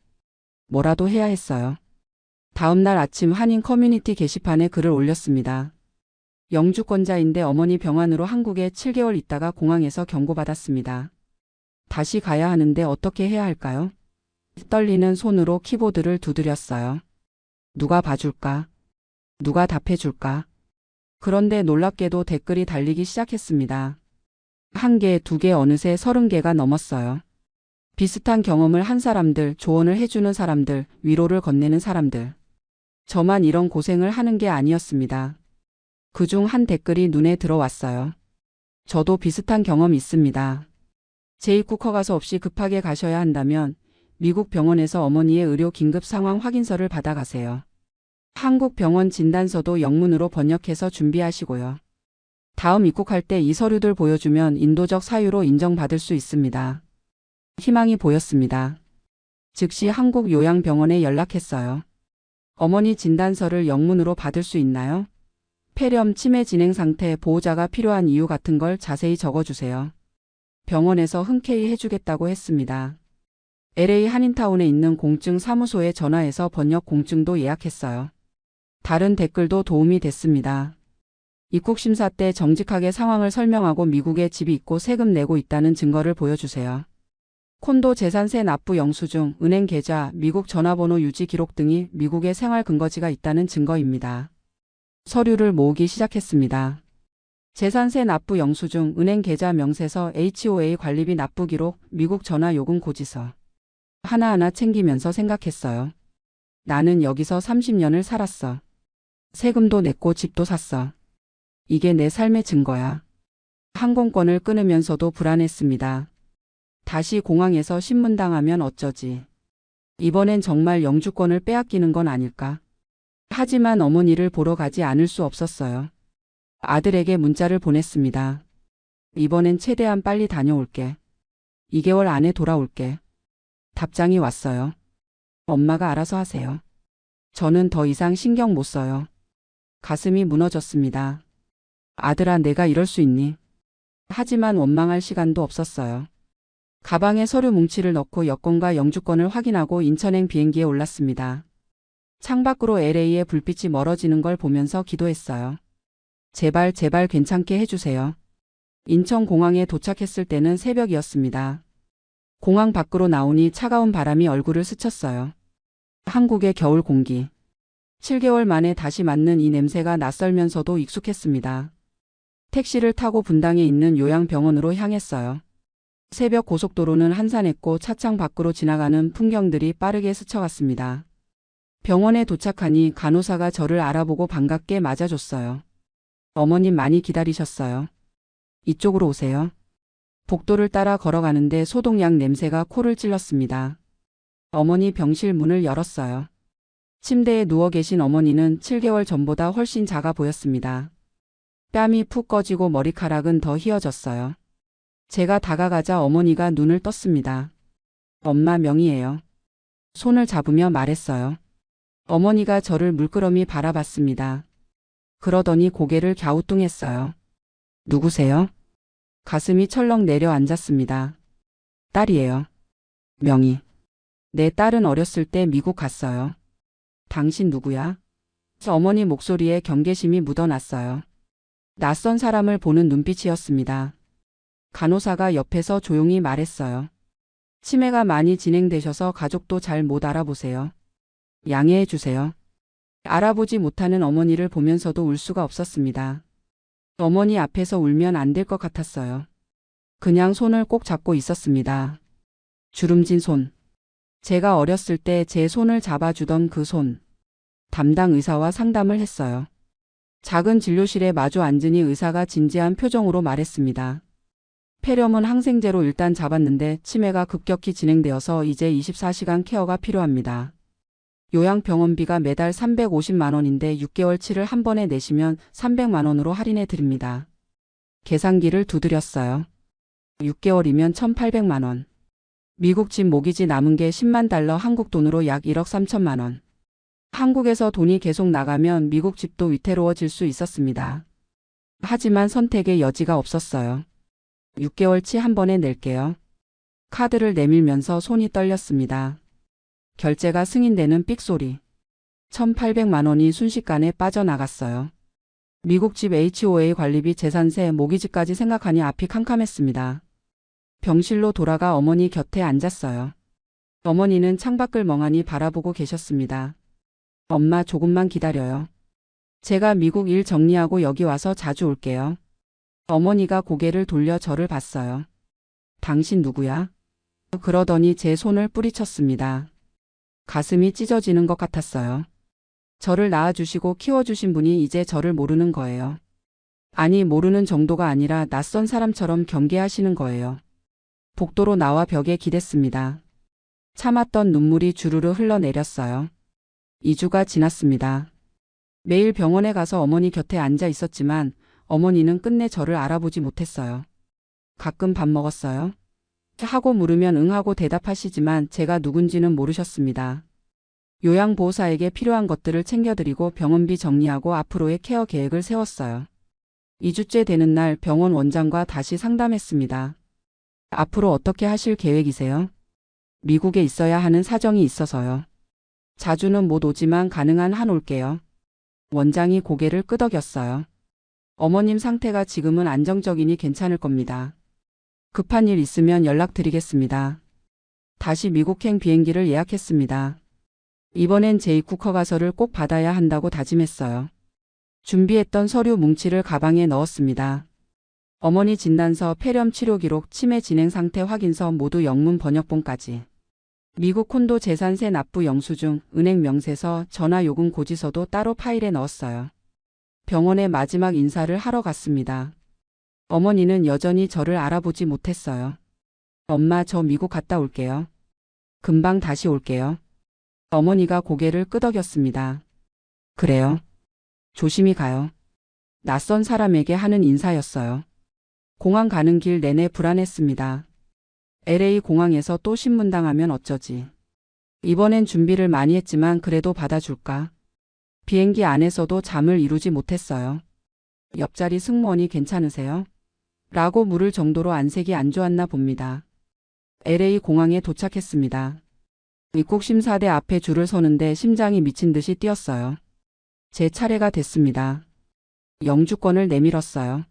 뭐라도 해야 했어요. 다음 날 아침 한인 커뮤니티 게시판에 글을 올렸습니다. 영주권자인데 어머니 병환으로 한국에 7개월 있다가 공항에서 경고받았습니다. 다시 가야 하는데 어떻게 해야 할까요? 떨리는 손으로 키보드를 두드렸어요. 누가 봐줄까? 누가 답해줄까? 그런데 놀랍게도 댓글이 달리기 시작했습니다. 1개, 2개, 어느새 30개가 넘었어요. 비슷한 경험을 한 사람들, 조언을 해주는 사람들, 위로를 건네는 사람들. 저만 이런 고생을 하는 게 아니었습니다. 그중 한 댓글이 눈에 들어왔어요. 저도 비슷한 경험 있습니다. 재입국 허가서 없이 급하게 가셔야 한다면 미국 병원에서 어머니의 의료 긴급 상황 확인서를 받아가세요. 한국 병원 진단서도 영문으로 번역해서 준비하시고요. 다음 입국할 때 이 서류들 보여주면 인도적 사유로 인정받을 수 있습니다. 희망이 보였습니다. 즉시 한국 요양병원에 연락했어요. 어머니 진단서를 영문으로 받을 수 있나요? 폐렴, 치매 진행 상태, 보호자가 필요한 이유 같은 걸 자세히 적어주세요. 병원에서 흔쾌히 해주겠다고 했습니다. LA 한인타운에 있는 공증 사무소에 전화해서 번역 공증도 예약했어요. 다른 댓글도 도움이 됐습니다. 입국 심사 때 정직하게 상황을 설명하고 미국에 집이 있고 세금 내고 있다는 증거를 보여주세요. 콘도 재산세 납부 영수증, 은행 계좌, 미국 전화번호 유지 기록 등이 미국의 생활 근거지가 있다는 증거입니다. 서류를 모으기 시작했습니다. 재산세 납부 영수증, 은행 계좌 명세서, HOA 관리비 납부 기록, 미국 전화 요금 고지서. 하나하나 챙기면서 생각했어요. 나는 여기서 30년을 살았어. 세금도 냈고 집도 샀어. 이게 내 삶의 증거야. 항공권을 끊으면서도 불안했습니다. 다시 공항에서 신문당하면 어쩌지. 이번엔 정말 영주권을 빼앗기는 건 아닐까. 하지만 어머니를 보러 가지 않을 수 없었어요. 아들에게 문자를 보냈습니다. 이번엔 최대한 빨리 다녀올게. 2개월 안에 돌아올게. 답장이 왔어요. 엄마가 알아서 하세요. 저는 더 이상 신경 못 써요. 가슴이 무너졌습니다. 아들아, 내가 이럴 수 있니? 하지만 원망할 시간도 없었어요. 가방에 서류 뭉치를 넣고 여권과 영주권을 확인하고 인천행 비행기에 올랐습니다. 창밖으로 LA의 불빛이 멀어지는 걸 보면서 기도했어요. 제발 괜찮게 해주세요. 인천공항에 도착했을 때는 새벽이었습니다. 공항 밖으로 나오니 차가운 바람이 얼굴을 스쳤어요. 한국의 겨울 공기. 7개월 만에 다시 맡는 이 냄새가 낯설면서도 익숙했습니다. 택시를 타고 분당에 있는 요양병원으로 향했어요. 새벽 고속도로는 한산했고 차창 밖으로 지나가는 풍경들이 빠르게 스쳐갔습니다. 병원에 도착하니 간호사가 저를 알아보고 반갑게 맞아줬어요. 어머님 많이 기다리셨어요. 이쪽으로 오세요. 복도를 따라 걸어가는데 소독약 냄새가 코를 찔렀습니다. 어머니 병실 문을 열었어요. 침대에 누워 계신 어머니는 7개월 전보다 훨씬 작아 보였습니다. 뺨이 푹 꺼지고 머리카락은 더 휘어졌어요. 제가 다가가자 어머니가 눈을 떴습니다. 엄마 명희예요. 손을 잡으며 말했어요. 어머니가 저를 물끄러미 바라봤습니다. 그러더니 고개를 갸우뚱했어요. 누구세요? 가슴이 철렁 내려앉았습니다. 딸이에요. 명희. 내 딸은 어렸을 때 미국 갔어요. 당신 누구야? 어머니 목소리에 경계심이 묻어났어요. 낯선 사람을 보는 눈빛이었습니다. 간호사가 옆에서 조용히 말했어요. 치매가 많이 진행되셔서 가족도 잘 못 알아보세요. 양해해 주세요. 알아보지 못하는 어머니를 보면서도 울 수가 없었습니다. 어머니 앞에서 울면 안 될 것 같았어요. 그냥 손을 꼭 잡고 있었습니다. 주름진 손. 제가 어렸을 때 제 손을 잡아주던 그 손. 담당 의사와 상담을 했어요. 작은 진료실에 마주 앉으니 의사가 진지한 표정으로 말했습니다. 폐렴은 항생제로 일단 잡았는데 치매가 급격히 진행되어서 이제 24시간 케어가 필요합니다. 요양병원비가 매달 350만 원인데 6개월치를 한 번에 내시면 300만 원으로 할인해 드립니다. 계산기를 두드렸어요. 6개월이면 1,800만 원. 미국 집 모기지 남은 게 10만 달러, 한국 돈으로 약 1억 3천만 원. 한국에서 돈이 계속 나가면 미국 집도 위태로워질 수 있었습니다. 하지만 선택의 여지가 없었어요. 6개월치 한 번에 낼게요. 카드를 내밀면서 손이 떨렸습니다. 결제가 승인되는 삑소리. 1,800만 원이 순식간에 빠져나갔어요. 미국 집 HOA 관리비, 재산세, 모기지까지 생각하니 앞이 캄캄했습니다. 병실로 돌아가 어머니 곁에 앉았어요. 어머니는 창밖을 멍하니 바라보고 계셨습니다. 엄마, 조금만 기다려요. 제가 미국 일 정리하고 여기 와서 자주 올게요. 어머니가 고개를 돌려 저를 봤어요. 당신 누구야? 그러더니 제 손을 뿌리쳤습니다. 가슴이 찢어지는 것 같았어요. 저를 낳아주시고 키워주신 분이 이제 저를 모르는 거예요. 아니, 모르는 정도가 아니라 낯선 사람처럼 경계하시는 거예요. 복도로 나와 벽에 기댔습니다. 참았던 눈물이 주르르 흘러내렸어요. 2주가 지났습니다. 매일 병원에 가서 어머니 곁에 앉아 있었지만 어머니는 끝내 저를 알아보지 못했어요. 가끔 밥 먹었어요? 하고 물으면 응하고 대답하시지만 제가 누군지는 모르셨습니다. 요양보호사에게 필요한 것들을 챙겨드리고 병원비 정리하고 앞으로의 케어 계획을 세웠어요. 2주째 되는 날 병원 원장과 다시 상담했습니다. 앞으로 어떻게 하실 계획이세요? 미국에 있어야 하는 사정이 있어서요. 자주는 못 오지만 가능한 한 올게요. 원장이 고개를 끄덕였어요. 어머님 상태가 지금은 안정적이니 괜찮을 겁니다. 급한 일 있으면 연락드리겠습니다. 다시 미국행 비행기를 예약했습니다. 이번엔 제2국허 가서를 꼭 받아야 한다고 다짐했어요. 준비했던 서류 뭉치를 가방에 넣었습니다. 어머니 진단서, 폐렴 치료 기록, 치매 진행 상태 확인서 모두 영문 번역본까지. 미국 콘도 재산세 납부 영수증, 은행 명세서, 전화 요금 고지서도 따로 파일에 넣었어요. 병원에 마지막 인사를 하러 갔습니다. 어머니는 여전히 저를 알아보지 못했어요. 엄마, 저 미국 갔다 올게요. 금방 다시 올게요. 어머니가 고개를 끄덕였습니다. 그래요. 조심히 가요. 낯선 사람에게 하는 인사였어요. 공항 가는 길 내내 불안했습니다. LA 공항에서 또 신문당하면 어쩌지. 이번엔 준비를 많이 했지만 그래도 받아줄까. 비행기 안에서도 잠을 이루지 못했어요. 옆자리 승무원이 괜찮으세요? 라고 물을 정도로 안색이 안 좋았나 봅니다. LA 공항에 도착했습니다. 입국 심사대 앞에 줄을 서는데 심장이 미친 듯이 뛰었어요. 제 차례가 됐습니다. 영주권을 내밀었어요.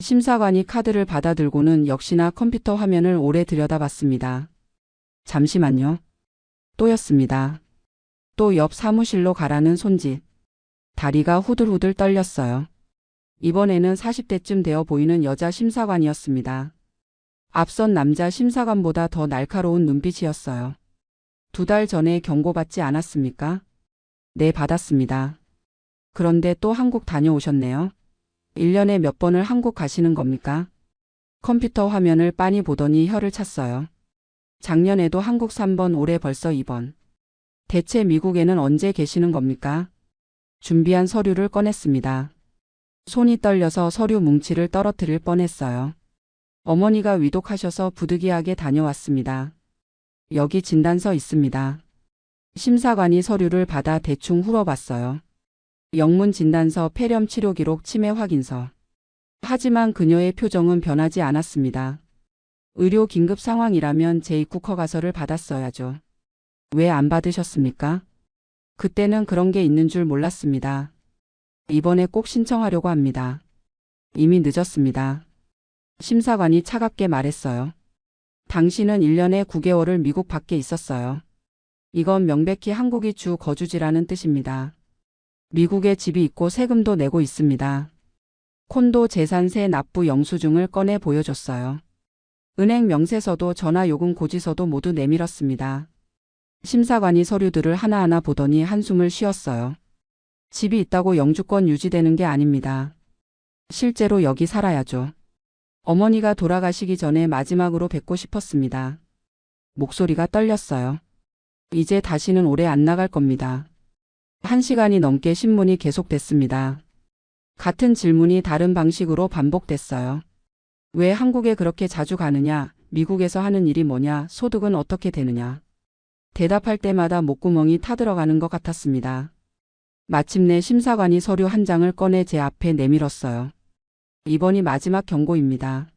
심사관이 카드를 받아들고는 역시나 컴퓨터 화면을 오래 들여다봤습니다. 잠시만요. 또였습니다. 또 옆 사무실로 가라는 손짓. 다리가 후들후들 떨렸어요. 이번에는 40대쯤 되어 보이는 여자 심사관이었습니다. 앞선 남자 심사관보다 더 날카로운 눈빛이었어요. 2달 전에 경고받지 않았습니까? 네, 받았습니다. 그런데 또 한국 다녀오셨네요. 1년에 몇 번을 한국 가시는 겁니까? 컴퓨터 화면을 빤히 보더니 혀를 찼어요. 작년에도 한국 3번, 올해 벌써 2번. 대체 미국에는 언제 계시는 겁니까? 준비한 서류를 꺼냈습니다. 손이 떨려서 서류 뭉치를 떨어뜨릴 뻔했어요. 어머니가 위독하셔서 부득이하게 다녀왔습니다. 여기 진단서 있습니다. 심사관이 서류를 받아 대충 훑어봤어요. 영문 진단서, 폐렴 치료 기록, 치매 확인서. 하지만 그녀의 표정은 변하지 않았습니다. 의료 긴급 상황이라면 제2국허 가서를 받았어야죠. 왜 안 받으셨습니까? 그때는 그런 게 있는 줄 몰랐습니다. 이번에 꼭 신청하려고 합니다. 이미 늦었습니다. 심사관이 차갑게 말했어요. 당신은 1년에 9개월을 미국 밖에 있었어요. 이건 명백히 한국이 주 거주지라는 뜻입니다. 미국에 집이 있고 세금도 내고 있습니다. 콘도 재산세 납부 영수증을 꺼내 보여줬어요. 은행 명세서도 전화 요금 고지서도 모두 내밀었습니다. 심사관이 서류들을 하나하나 보더니 한숨을 쉬었어요. 집이 있다고 영주권 유지되는 게 아닙니다. 실제로 여기 살아야죠. 어머니가 돌아가시기 전에 마지막으로 뵙고 싶었습니다. 목소리가 떨렸어요. 이제 다시는 오래 안 나갈 겁니다. 1시간이 넘게 신문이 계속됐습니다. 같은 질문이 다른 방식으로 반복됐어요. 왜 한국에 그렇게 자주 가느냐? 미국에서 하는 일이 뭐냐? 소득은 어떻게 되느냐? 대답할 때마다 목구멍이 타들어가는 것 같았습니다. 마침내 심사관이 서류 한 장을 꺼내 제 앞에 내밀었어요. 이번이 마지막 경고입니다.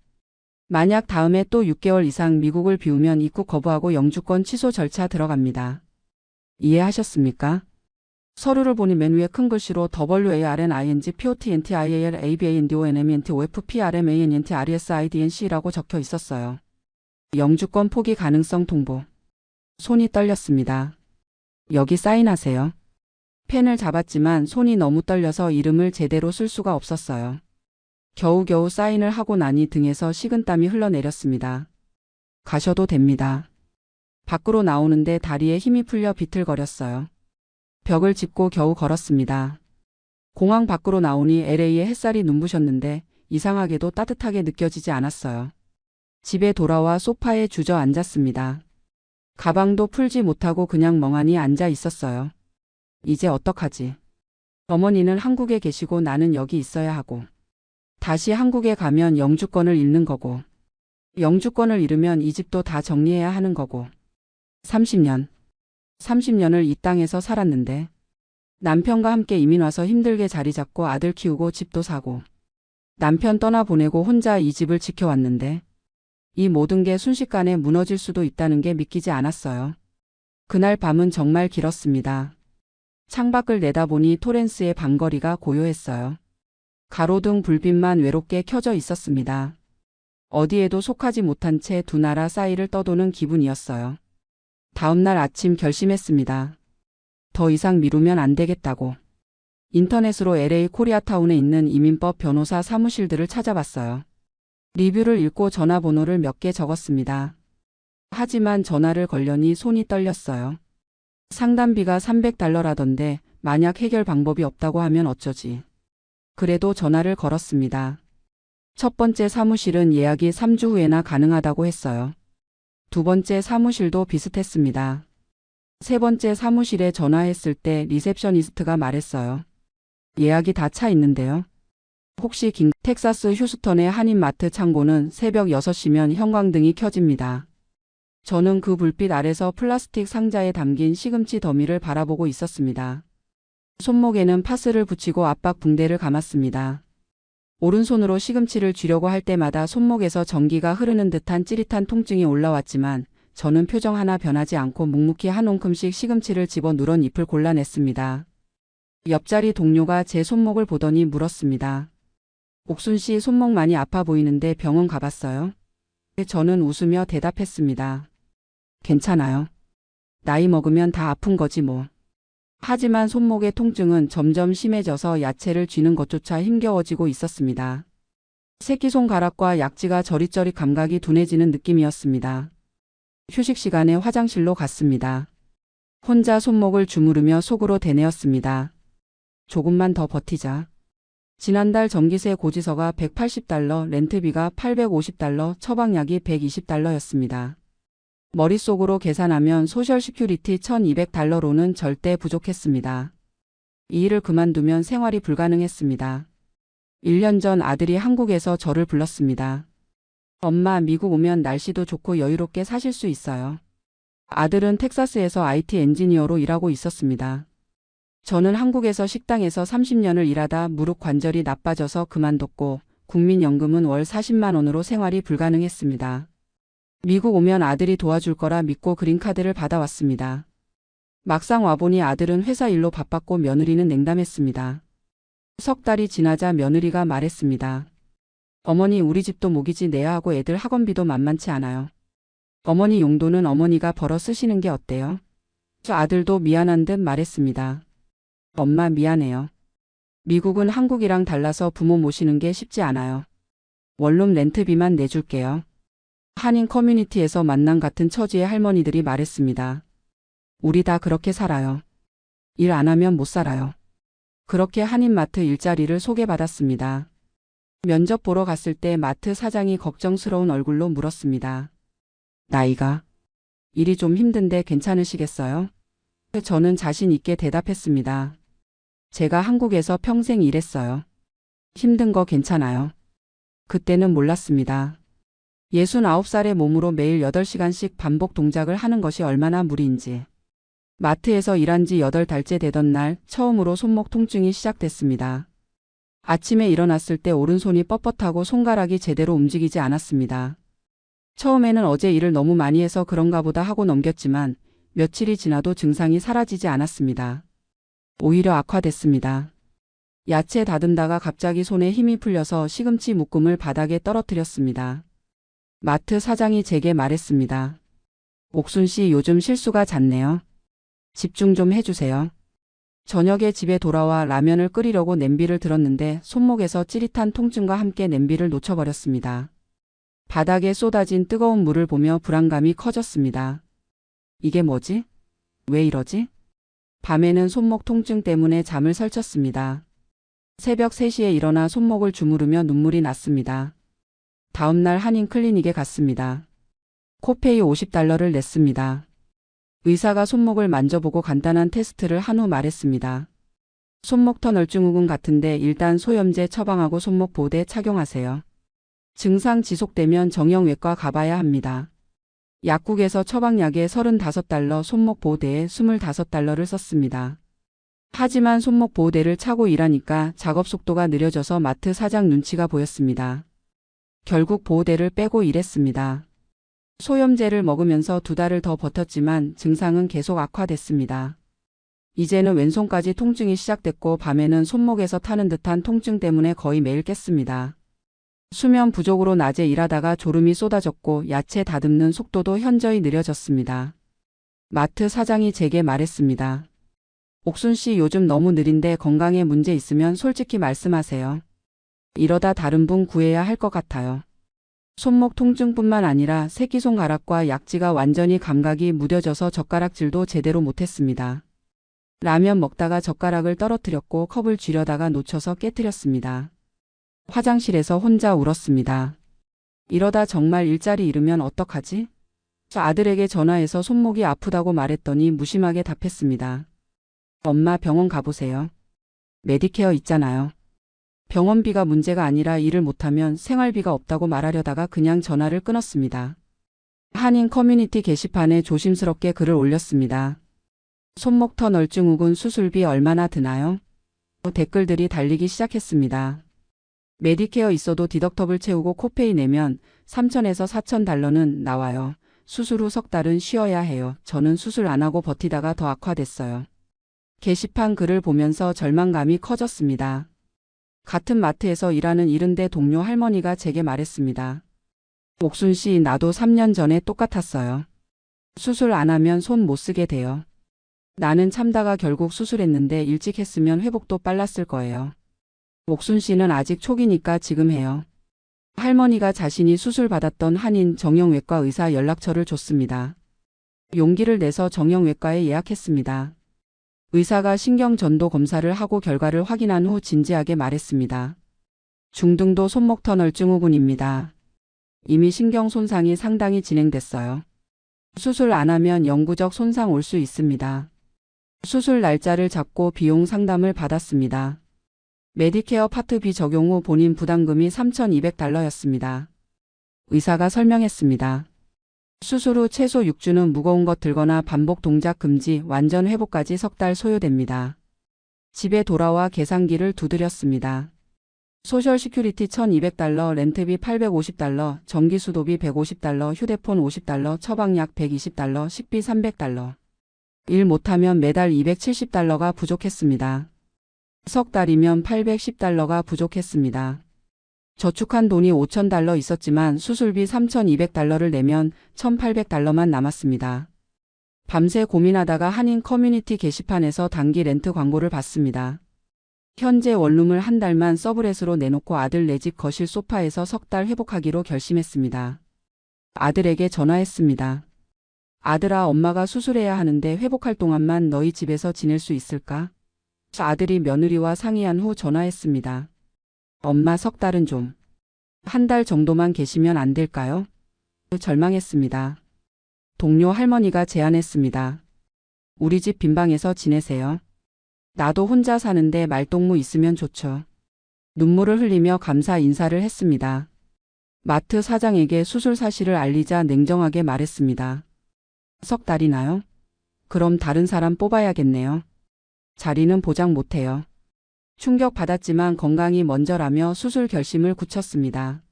만약 다음에 또 6개월 이상 미국을 비우면 입국 거부하고 영주권 취소 절차 들어갑니다. 이해하셨습니까? 서류를 보니 맨 위에 큰 글씨로 WARNING POTNTIAL ABANDONMENT OFPRMANNT RSIDNC라고 적혀 있었어요. 영주권 포기 가능성 통보. 손이 떨렸습니다. 여기 사인하세요. 펜을 잡았지만 손이 너무 떨려서 이름을 제대로 쓸 수가 없었어요. 겨우겨우 사인을 하고 나니 등에서 식은땀이 흘러내렸습니다. 가셔도 됩니다. 밖으로 나오는데 다리에 힘이 풀려 비틀거렸어요. 벽을 짚고 겨우 걸었습니다. 공항 밖으로 나오니 LA의 햇살이 눈부셨는데 이상하게도 따뜻하게 느껴지지 않았어요. 집에 돌아와 소파에 주저앉았습니다. 가방도 풀지 못하고 그냥 멍하니 앉아 있었어요. 이제 어떡하지? 어머니는 한국에 계시고 나는 여기 있어야 하고. 다시 한국에 가면 영주권을 잃는 거고. 영주권을 잃으면 이 집도 다 정리해야 하는 거고. 30년을 이 땅에서 살았는데. 남편과 함께 이민 와서 힘들게 자리 잡고 아들 키우고 집도 사고. 남편 떠나보내고 혼자 이 집을 지켜왔는데. 이 모든 게 순식간에 무너질 수도 있다는 게 믿기지 않았어요. 그날 밤은 정말 길었습니다. 창밖을 내다보니 토렌스의 방거리가 고요했어요. 가로등 불빛만 외롭게 켜져 있었습니다. 어디에도 속하지 못한 채 두 나라 사이를 떠도는 기분이었어요. 다음날 아침 결심했습니다. 더 이상 미루면 안 되겠다고. 인터넷으로 LA 코리아타운에 있는 이민법 변호사 사무실들을 찾아봤어요. 리뷰를 읽고 전화번호를 몇 개 적었습니다. 하지만 전화를 걸려니 손이 떨렸어요. 상담비가 $300라던데 만약 해결 방법이 없다고 하면 어쩌지. 그래도 전화를 걸었습니다. 첫 번째 사무실은 예약이 3주 후에나 가능하다고 했어요. 두 번째 사무실도 비슷했습니다. 세 번째 사무실에 전화했을 때 리셉셔니스트가 말했어요. 예약이 다 차 있는데요. 혹시 텍사스 휴스턴의 한인마트 창고는 새벽 6시면 형광등이 켜집니다. 저는 그 불빛 아래서 플라스틱 상자에 담긴 시금치 더미를 바라보고 있었습니다. 손목에는 파스를 붙이고 압박 붕대를 감았습니다. 오른손으로 시금치를 쥐려고 할 때마다 손목에서 전기가 흐르는 듯한 찌릿한 통증이 올라왔지만 저는 표정 하나 변하지 않고 묵묵히 한 움큼씩 시금치를 집어 누런 잎을 골라냈습니다. 옆자리 동료가 제 손목을 보더니 물었습니다. 옥순 씨 손목 많이 아파 보이는데 병원 가봤어요? 저는 웃으며 대답했습니다. 괜찮아요. 나이 먹으면 다 아픈 거지 뭐. 하지만 손목의 통증은 점점 심해져서 야채를 쥐는 것조차 힘겨워지고 있었습니다. 새끼손가락과 약지가 저릿저릿 감각이 둔해지는 느낌이었습니다. 휴식 시간에 화장실로 갔습니다. 혼자 손목을 주무르며 속으로 되뇌었습니다. 조금만 더 버티자. 지난달 전기세 고지서가 $180, 렌트비가 $850, 처방약이 $120였습니다. 머릿속으로 계산하면 소셜 시큐리티 $1200로는 절대 부족했습니다. 이 일을 그만두면 생활이 불가능했습니다. 1년 전 아들이 한국에서 저를 불렀습니다. 엄마, 미국 오면 날씨도 좋고 여유롭게 사실 수 있어요. 아들은 텍사스에서 IT 엔지니어로 일하고 있었습니다. 저는 한국에서 식당에서 30년을 일하다 무릎 관절이 나빠져서 그만뒀고 국민연금은 월 40만 원으로 생활이 불가능했습니다. 미국 오면 아들이 도와줄 거라 믿고 그린카드를 받아왔습니다. 막상 와보니 아들은 회사 일로 바빴고 며느리는 냉담했습니다. 석 달이 지나자 며느리가 말했습니다. 어머니, 우리 집도 모기지 내야 하고 애들 학원비도 만만치 않아요. 어머니 용돈은 어머니가 벌어 쓰시는 게 어때요? 저 아들도 미안한 듯 말했습니다. 엄마, 미안해요. 미국은 한국이랑 달라서 부모 모시는 게 쉽지 않아요. 원룸 렌트비만 내줄게요. 한인 커뮤니티에서 만난 같은 처지의 할머니들이 말했습니다. 우리 다 그렇게 살아요. 일 안 하면 못 살아요. 그렇게 한인마트 일자리를 소개받았습니다. 면접 보러 갔을 때 마트 사장이 걱정스러운 얼굴로 물었습니다. 나이가? 일이 좀 힘든데 괜찮으시겠어요? 저는 자신 있게 대답했습니다. 제가 한국에서 평생 일했어요. 힘든 거 괜찮아요. 그때는 몰랐습니다. 69살의 몸으로 매일 8시간씩 반복 동작을 하는 것이 얼마나 무리인지. 마트에서 일한 지 8달째 되던 날 처음으로 손목 통증이 시작됐습니다. 아침에 일어났을 때 오른손이 뻣뻣하고 손가락이 제대로 움직이지 않았습니다. 처음에는 어제 일을 너무 많이 해서 그런가 보다 하고 넘겼지만 며칠이 지나도 증상이 사라지지 않았습니다. 오히려 악화됐습니다. 야채 다듬다가 갑자기 손에 힘이 풀려서 시금치 묶음을 바닥에 떨어뜨렸습니다. 마트 사장이 제게 말했습니다. 옥순 씨, 요즘 실수가 잦네요. 집중 좀 해주세요. 저녁에 집에 돌아와 라면을 끓이려고 냄비를 들었는데 손목에서 찌릿한 통증과 함께 냄비를 놓쳐버렸습니다. 바닥에 쏟아진 뜨거운 물을 보며 불안감이 커졌습니다. 이게 뭐지? 왜 이러지? 밤에는 손목 통증 때문에 잠을 설쳤습니다. 새벽 3시에 일어나 손목을 주무르며 눈물이 났습니다. 다음날 한인 클리닉에 갔습니다. 코페이 $50를 냈습니다. 의사가 손목을 만져보고 간단한 테스트를 한 후 말했습니다. 손목 터널증후군 같은데 일단 소염제 처방하고 손목 보호대 착용하세요. 증상 지속되면 정형외과 가봐야 합니다. 약국에서 처방약에 $35, 손목 보호대에 $25를 썼습니다. 하지만 손목 보호대를 차고 일하니까 작업 속도가 느려져서 마트 사장 눈치가 보였습니다. 결국 보호대를 빼고 일했습니다. 소염제를 먹으면서 2달을 더 버텼지만 증상은 계속 악화됐습니다. 이제는 왼손까지 통증이 시작됐고 밤에는 손목에서 타는 듯한 통증 때문에 거의 매일 깼습니다. 수면 부족으로 낮에 일하다가 졸음이 쏟아졌고 야채 다듬는 속도도 현저히 느려졌습니다. 마트 사장이 제게 말했습니다. 옥순 씨 요즘 너무 느린데 건강에 문제 있으면 솔직히 말씀하세요. 이러다 다른 분 구해야 할 것 같아요. 손목 통증뿐만 아니라 새끼손가락과 약지가 완전히 감각이 무뎌져서 젓가락질도 제대로 못했습니다. 라면 먹다가 젓가락을 떨어뜨렸고 컵을 쥐려다가 놓쳐서 깨뜨렸습니다. 화장실에서 혼자 울었습니다. 이러다 정말 일자리 잃으면 어떡하지? 저 아들에게 전화해서 손목이 아프다고 말했더니 무심하게 답했습니다. 엄마 병원 가보세요. 메디케어 있잖아요. 병원비가 문제가 아니라 일을 못하면 생활비가 없다고 말하려다가 그냥 전화를 끊었습니다. 한인 커뮤니티 게시판에 조심스럽게 글을 올렸습니다. 손목 터널증 후군 수술비 얼마나 드나요? 댓글들이 달리기 시작했습니다. 메디케어 있어도 디덕터블 채우고 코페이 내면 3,000에서 4,000달러는 나와요. 수술 후 3달은 쉬어야 해요. 저는 수술 안 하고 버티다가 더 악화됐어요. 게시판 글을 보면서 절망감이 커졌습니다. 같은 마트에서 일하는 70대 동료 할머니가 제게 말했습니다. 옥순 씨, 나도 3년 전에 똑같았어요. 수술 안 하면 손 못 쓰게 돼요. 나는 참다가 결국 수술했는데 일찍 했으면 회복도 빨랐을 거예요. 옥순 씨는 아직 초기니까 지금 해요. 할머니가 자신이 수술받았던 한인 정형외과 의사 연락처를 줬습니다. 용기를 내서 정형외과에 예약했습니다. 의사가 신경전도 검사를 하고 결과를 확인한 후 진지하게 말했습니다. 중등도 손목 터널증 후군입니다. 이미 신경 손상이 상당히 진행됐어요. 수술 안 하면 영구적 손상 올 수 있습니다. 수술 날짜를 잡고 비용 상담을 받았습니다. 메디케어 파트 B 적용 후 본인 부담금이 3,200달러였습니다. 의사가 설명했습니다. 수술 후 최소 6주는 무거운 것 들거나 반복 동작 금지, 완전 회복까지 3달 소요됩니다. 집에 돌아와 계산기를 두드렸습니다. 소셜 시큐리티 1,200달러, 렌트비 850달러, 전기수도비 150달러, 휴대폰 50달러, 처방약 120달러, 식비 300달러. 일 못하면 매달 270달러가 부족했습니다. 3달이면 810달러가 부족했습니다. 저축한 돈이 5,000달러 있었지만 수술비 3,200달러를 내면 1,800달러만 남았습니다. 밤새 고민하다가 한인 커뮤니티 게시판에서 단기 렌트 광고를 봤습니다. 현재 원룸을 한 달만 서브렛으로 내놓고 아들 내 집 거실 소파에서 3달 회복하기로 결심했습니다. 아들에게 전화했습니다. 아들아, 엄마가 수술해야 하는데 회복할 동안만 너희 집에서 지낼 수 있을까? 아들이 며느리와 상의한 후 전화했습니다. 엄마 3달은 좀. 1달 정도만 계시면 안 될까요? 절망했습니다. 동료 할머니가 제안했습니다. 우리 집 빈방에서 지내세요. 나도 혼자 사는데 말동무 있으면 좋죠. 눈물을 흘리며 감사 인사를 했습니다. 마트 사장에게 수술 사실을 알리자 냉정하게 말했습니다. 3달이나요? 그럼 다른 사람 뽑아야겠네요. 자리는 보장 못해요. 충격받았지만 건강이 먼저라며 수술 결심을 굳혔습니다.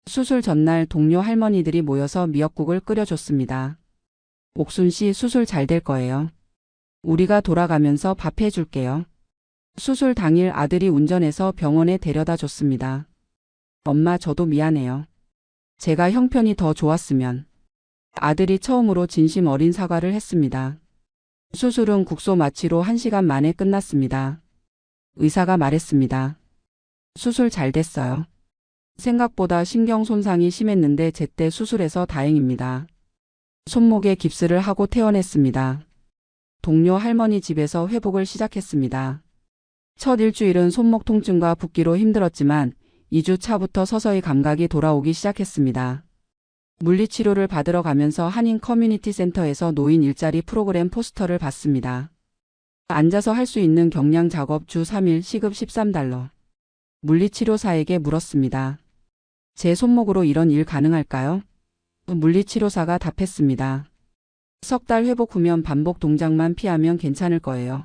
수술 전날 동료 할머니들이 모여서 미역국을 끓여줬습니다. 옥순 씨, 수술 잘 될 거예요. 우리가 돌아가면서 밥 해줄게요. 수술 당일 아들이 운전해서 병원에 데려다 줬습니다. 엄마, 저도 미안해요. 제가 형편이 더 좋았으면. 아들이 처음으로 진심 어린 사과를 했습니다. 수술은 국소 마취로 1시간 만에 끝났습니다. 의사가 말했습니다. 수술 잘 됐어요. 생각보다 신경 손상이 심했는데 제때 수술해서 다행입니다. 손목에 깁스를 하고 퇴원했습니다. 동료 할머니 집에서 회복을 시작했습니다. 첫 일주일은 손목 통증과 붓기로 힘들었지만 2주 차부터 서서히 감각이 돌아오기 시작했습니다. 물리치료를 받으러 가면서 한인 커뮤니티 센터에서 노인 일자리 프로그램 포스터를 봤습니다. 앉아서 할 수 있는 경량 작업 주 3일 시급 13달러. 물리치료사에게 물었습니다. 제 손목으로 이런 일 가능할까요? 물리치료사가 답했습니다. 3달 회복 후면 반복 동작만 피하면 괜찮을 거예요.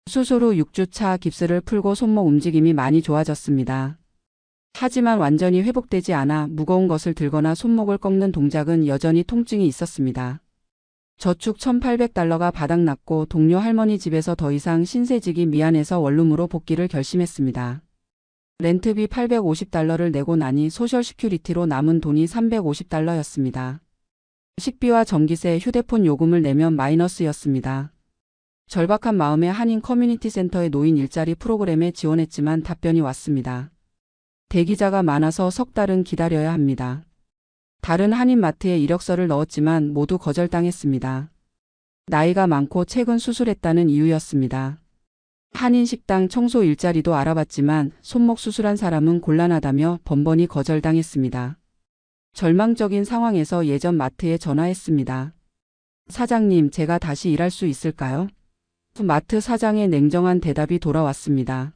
수술 후 6주 차 깁스를 풀고 손목 움직임이 많이 좋아졌습니다. 하지만 완전히 회복되지 않아 무거운 것을 들거나 손목을 꺾는 동작은 여전히 통증이 있었습니다. 저축 $1,800가 바닥났고 동료 할머니 집에서 더 이상 신세지기 미안해서 원룸으로 복귀를 결심했습니다. 렌트비 $850를 내고 나니 소셜 시큐리티로 남은 돈이 $350였습니다. 식비와 전기세, 휴대폰 요금을 내면 마이너스였습니다. 절박한 마음에 한인 커뮤니티 센터의 노인 일자리 프로그램에 지원했지만 답변이 왔습니다. 대기자가 많아서 석 달은 기다려야 합니다. 다른 한인 마트에 이력서를 넣었지만 모두 거절당했습니다. 나이가 많고 최근 수술했다는 이유였습니다. 한인 식당 청소 일자리도 알아봤지만 손목 수술한 사람은 곤란하다며 번번이 거절당했습니다. 절망적인 상황에서 예전 마트에 전화했습니다. 사장님, 제가 다시 일할 수 있을까요? 마트 사장의 냉정한 대답이 돌아왔습니다.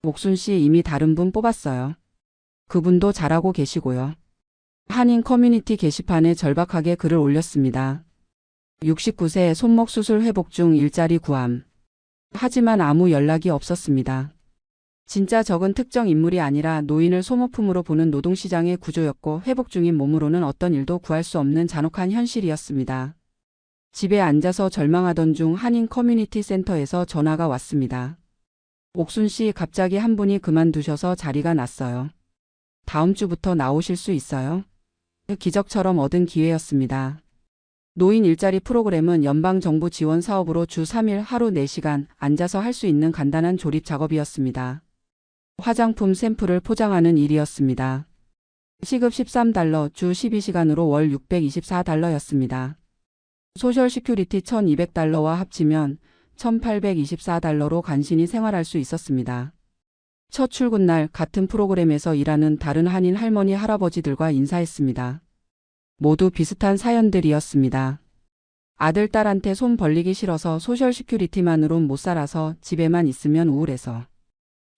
옥순 씨 이미 다른 분 뽑았어요. 그분도 잘하고 계시고요. 한인 커뮤니티 게시판에 절박하게 글을 올렸습니다. 69세 손목 수술 회복 중 일자리 구함. 하지만 아무 연락이 없었습니다. 진짜 적은 특정 인물이 아니라 노인을 소모품으로 보는 노동시장의 구조였고 회복 중인 몸으로는 어떤 일도 구할 수 없는 잔혹한 현실이었습니다. 집에 앉아서 절망하던 중 한인 커뮤니티 센터에서 전화가 왔습니다. 옥순 씨, 갑자기 한 분이 그만두셔서 자리가 났어요. 다음 주부터 나오실 수 있어요? 기적처럼 얻은 기회였습니다. 노인 일자리 프로그램은 연방정부 지원 사업으로 주 3일 하루 4시간 앉아서 할 수 있는 간단한 조립 작업이었습니다. 화장품 샘플을 포장하는 일이었습니다. 시급 $13, 주 12시간으로 월 $624였습니다. 소셜 시큐리티 $1,200와 합치면 $1,824로 간신히 생활할 수 있었습니다. 첫 출근날 같은 프로그램에서 일하는 다른 한인 할머니 할아버지들과 인사했습니다. 모두 비슷한 사연들이었습니다. 아들, 딸한테 손 벌리기 싫어서 소셜 시큐리티만으론 못 살아서 집에만 있으면 우울해서.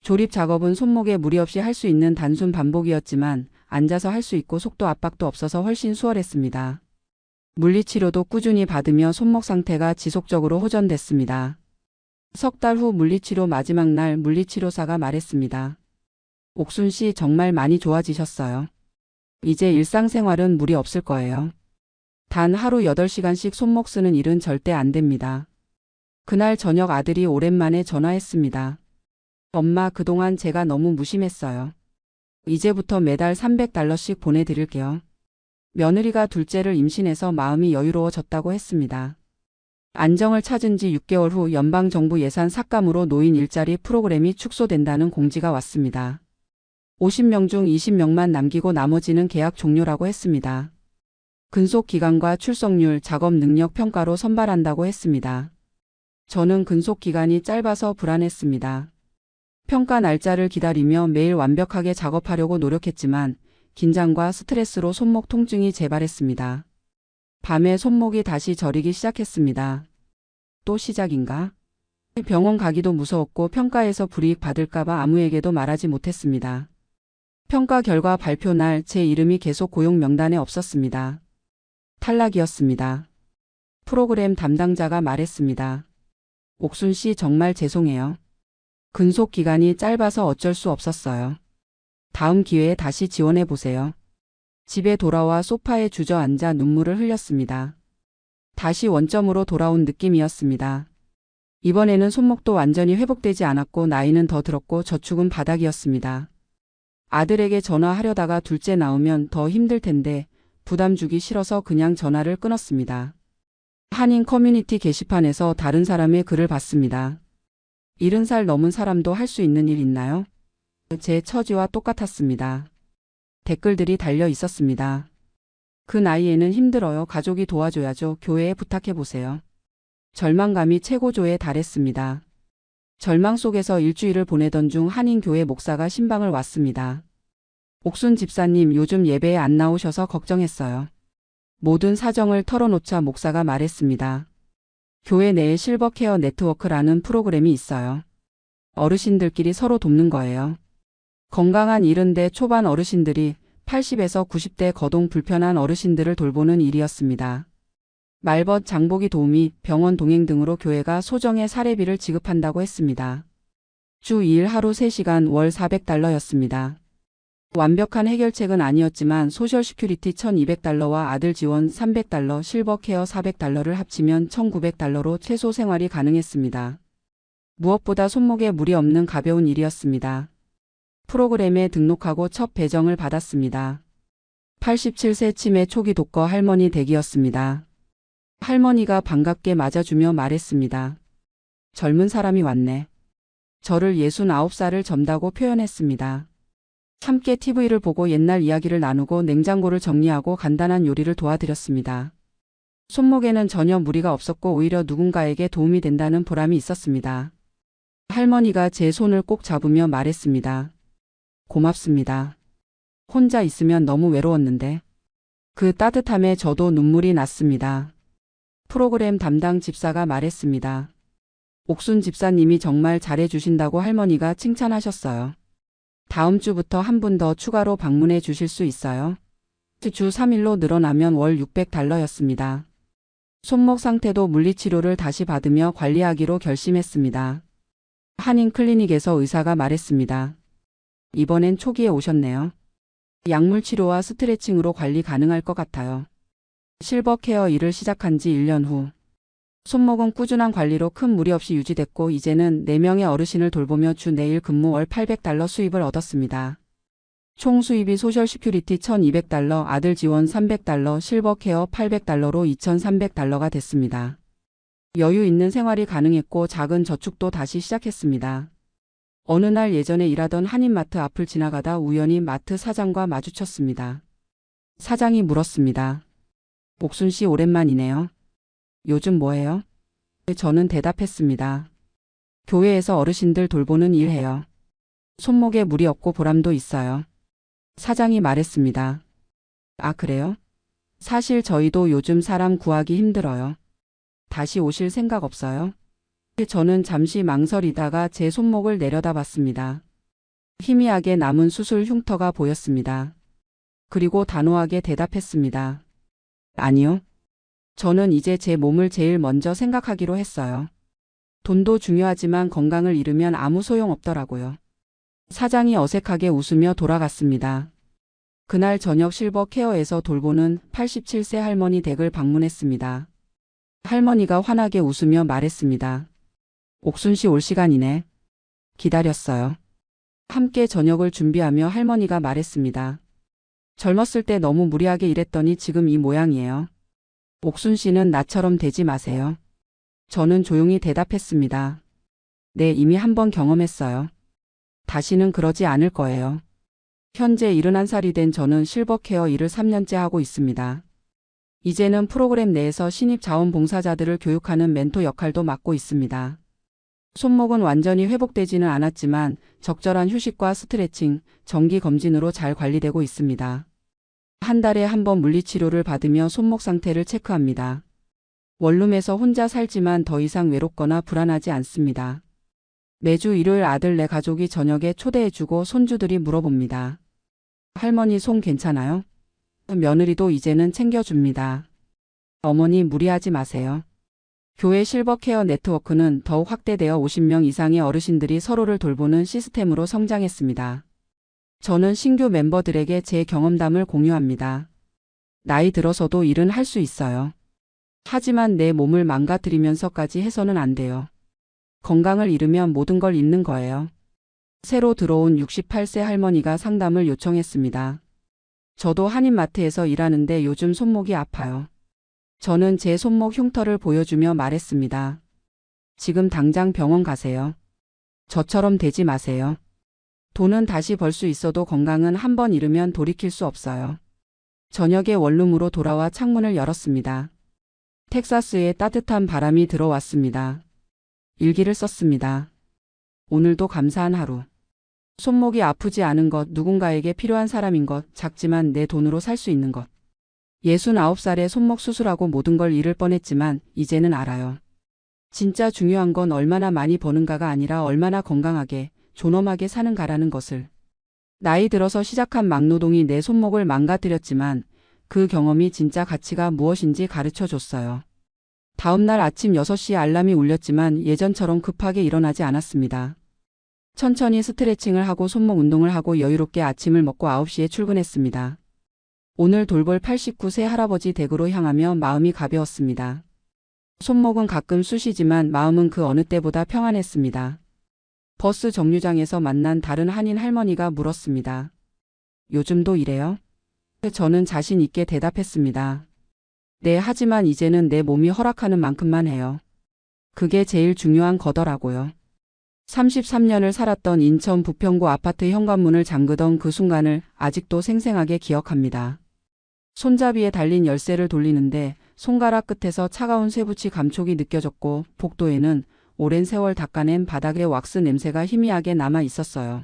조립 작업은 손목에 무리 없이 할 수 있는 단순 반복이었지만 앉아서 할 수 있고 속도 압박도 없어서 훨씬 수월했습니다. 물리치료도 꾸준히 받으며 손목 상태가 지속적으로 호전됐습니다. 석 달 후 물리치료 마지막 날 물리치료사가 말했습니다. 옥순 씨 정말 많이 좋아지셨어요. 이제 일상생활은 무리 없을 거예요. 단 하루 8시간씩 손목 쓰는 일은 절대 안 됩니다. 그날 저녁 아들이 오랜만에 전화했습니다. 엄마, 그동안 제가 너무 무심했어요. 이제부터 매달 $300씩 보내드릴게요. 며느리가 둘째를 임신해서 마음이 여유로워졌다고 했습니다. 안정을 찾은 지 6개월 후 연방정부 예산 삭감으로 노인 일자리 프로그램이 축소된다는 공지가 왔습니다. 50명 중 20명만 남기고 나머지는 계약 종료라고 했습니다. 근속 기간과 출석률, 작업 능력 평가로 선발한다고 했습니다. 저는 근속 기간이 짧아서 불안했습니다. 평가 날짜를 기다리며 매일 완벽하게 작업하려고 노력했지만 긴장과 스트레스로 손목 통증이 재발했습니다. 밤에 손목이 다시 저리기 시작했습니다. 또 시작인가? 병원 가기도 무서웠고 평가에서 불이익 받을까봐 아무에게도 말하지 못했습니다. 평가 결과 발표 날 제 이름이 계속 고용 명단에 없었습니다. 탈락이었습니다. 프로그램 담당자가 말했습니다. 옥순 씨 정말 죄송해요. 근속 기간이 짧아서 어쩔 수 없었어요. 다음 기회에 다시 지원해 보세요. 집에 돌아와 소파에 주저앉아 눈물을 흘렸습니다. 다시 원점으로 돌아온 느낌이었습니다. 이번에는 손목도 완전히 회복되지 않았고 나이는 더 들었고 저축은 바닥이었습니다. 아들에게 전화하려다가 둘째 나오면 더 힘들 텐데 부담 주기 싫어서 그냥 전화를 끊었습니다. 한인 커뮤니티 게시판에서 다른 사람의 글을 봤습니다. 70살 넘은 사람도 할 수 있는 일 있나요? 제 처지와 똑같았습니다. 댓글들이 달려 있었습니다. 그 나이에는 힘들어요. 가족이 도와줘야죠. 교회에 부탁해보세요. 절망감이 최고조에 달했습니다. 절망 속에서 일주일을 보내던 중 한인교회 목사가 신방을 왔습니다. 옥순 집사님, 요즘 예배에 안 나오셔서 걱정했어요. 모든 사정을 털어놓자 목사가 말했습니다. 교회 내에 실버 케어 네트워크라는 프로그램이 있어요. 어르신들끼리 서로 돕는 거예요. 건강한 70대 초반 어르신들이 80에서 90대 거동 불편한 어르신들을 돌보는 일이었습니다. 말벗 장보기 도우미, 병원 동행 등으로 교회가 소정의 사례비를 지급한다고 했습니다. 주 2일 하루 3시간 월 $400였습니다. 완벽한 해결책은 아니었지만 소셜 시큐리티 $1,200와 아들 지원 $300, 실버 케어 $400를 합치면 $1,900로 최소 생활이 가능했습니다. 무엇보다 손목에 무리 없는 가벼운 일이었습니다. 프로그램에 등록하고 첫 배정을 받았습니다. 87세 치매 초기 독거 할머니 댁이었습니다. 할머니가 반갑게 맞아주며 말했습니다. 젊은 사람이 왔네. 저를 69살을 젊다고 표현했습니다. 함께 TV를 보고 옛날 이야기를 나누고 냉장고를 정리하고 간단한 요리를 도와드렸습니다. 손목에는 전혀 무리가 없었고 오히려 누군가에게 도움이 된다는 보람이 있었습니다. 할머니가 제 손을 꼭 잡으며 말했습니다. 고맙습니다. 혼자 있으면 너무 외로웠는데. 그 따뜻함에 저도 눈물이 났습니다. 프로그램 담당 집사가 말했습니다. 옥순 집사님이 정말 잘해주신다고 할머니가 칭찬하셨어요. 다음 주부터 한 분 더 추가로 방문해 주실 수 있어요? 주 3일로 늘어나면 월 $600였습니다. 손목 상태도 물리치료를 다시 받으며 관리하기로 결심했습니다. 한인 클리닉에서 의사가 말했습니다. 이번엔 초기에 오셨네요. 약물 치료와 스트레칭으로 관리 가능할 것 같아요. 실버 케어 일을 시작한 지 1년 후 손목은 꾸준한 관리로 큰 무리 없이 유지됐고 이제는 4명의 어르신을 돌보며 주 4일 근무 월 $800 수입을 얻었습니다. 총 수입이 소셜 시큐리티 $1,200, 아들 지원 $300, 실버 케어 $800로 $2,300가 됐습니다. 여유 있는 생활이 가능했고 작은 저축도 다시 시작했습니다. 어느 날 예전에 일하던 한인마트 앞을 지나가다 우연히 마트 사장과 마주쳤습니다. 사장이 물었습니다. 옥순 씨 오랜만이네요. 요즘 뭐해요? 저는 대답했습니다. 교회에서 어르신들 돌보는 일 해요. 손목에 무리 없고 보람도 있어요. 사장이 말했습니다. 아, 그래요? 사실 저희도 요즘 사람 구하기 힘들어요. 다시 오실 생각 없어요? 저는 잠시 망설이다가 제 손목을 내려다봤습니다. 희미하게 남은 수술 흉터가 보였습니다. 그리고 단호하게 대답했습니다. 아니요. 저는 이제 제 몸을 제일 먼저 생각하기로 했어요. 돈도 중요하지만 건강을 잃으면 아무 소용 없더라고요. 사장이 어색하게 웃으며 돌아갔습니다. 그날 저녁 실버 케어에서 돌보는 87세 할머니 댁을 방문했습니다. 할머니가 환하게 웃으며 말했습니다. 옥순 씨 올 시간이네. 기다렸어요. 함께 저녁을 준비하며 할머니가 말했습니다. 젊었을 때 너무 무리하게 일했더니 지금 이 모양이에요. 옥순 씨는 나처럼 되지 마세요. 저는 조용히 대답했습니다. 네, 이미 한번 경험했어요. 다시는 그러지 않을 거예요. 현재 71살이 된 저는 실버 케어 일을 3년째 하고 있습니다. 이제는 프로그램 내에서 신입 자원봉사자들을 교육하는 멘토 역할도 맡고 있습니다. 손목은 완전히 회복되지는 않았지만 적절한 휴식과 스트레칭, 정기 검진으로 잘 관리되고 있습니다. 한 달에 한 번 물리치료를 받으며 손목 상태를 체크합니다. 원룸에서 혼자 살지만 더 이상 외롭거나 불안하지 않습니다. 매주 일요일 아들네 가족이 저녁에 초대해주고 손주들이 물어봅니다. 할머니 손 괜찮아요? 며느리도 이제는 챙겨줍니다. 어머니 무리하지 마세요. 교회 실버케어 네트워크는 더욱 확대되어 50명 이상의 어르신들이 서로를 돌보는 시스템으로 성장했습니다. 저는 신규 멤버들에게 제 경험담을 공유합니다. 나이 들어서도 일은 할 수 있어요. 하지만 내 몸을 망가뜨리면서까지 해서는 안 돼요. 건강을 잃으면 모든 걸 잃는 거예요. 새로 들어온 68세 할머니가 상담을 요청했습니다. 저도 한인마트에서 일하는데 요즘 손목이 아파요. 저는 제 손목 흉터를 보여주며 말했습니다. 지금 당장 병원 가세요. 저처럼 되지 마세요. 돈은 다시 벌 수 있어도 건강은 한 번 잃으면 돌이킬 수 없어요. 저녁에 원룸으로 돌아와 창문을 열었습니다. 텍사스에 따뜻한 바람이 들어왔습니다. 일기를 썼습니다. 오늘도 감사한 하루. 손목이 아프지 않은 것, 누군가에게 필요한 사람인 것, 작지만 내 돈으로 살 수 있는 것. 69살에 손목 수술하고 모든 걸 잃을 뻔했지만 이제는 알아요. 진짜 중요한 건 얼마나 많이 버는가가 아니라 얼마나 건강하게, 존엄하게 사는가라는 것을. 나이 들어서 시작한 막노동이 내 손목을 망가뜨렸지만 그 경험이 진짜 가치가 무엇인지 가르쳐 줬어요. 다음 날 아침 6시 알람이 울렸지만 예전처럼 급하게 일어나지 않았습니다. 천천히 스트레칭을 하고 손목 운동을 하고 여유롭게 아침을 먹고 9시에 출근했습니다. 오늘 돌볼 89세 할아버지 댁으로 향하며 마음이 가벼웠습니다. 손목은 가끔 쑤시지만 마음은 그 어느 때보다 평안했습니다. 버스 정류장에서 만난 다른 한인 할머니가 물었습니다. 요즘도 이래요? 저는 자신 있게 대답했습니다. 네, 하지만 이제는 내 몸이 허락하는 만큼만 해요. 그게 제일 중요한 거더라고요. 33년을 살았던 인천 부평구 아파트 현관문을 잠그던 그 순간을 아직도 생생하게 기억합니다. 손잡이에 달린 열쇠를 돌리는데 손가락 끝에서 차가운 쇠붙이 감촉이 느껴졌고 복도에는 오랜 세월 닦아낸 바닥의 왁스 냄새가 희미하게 남아 있었어요.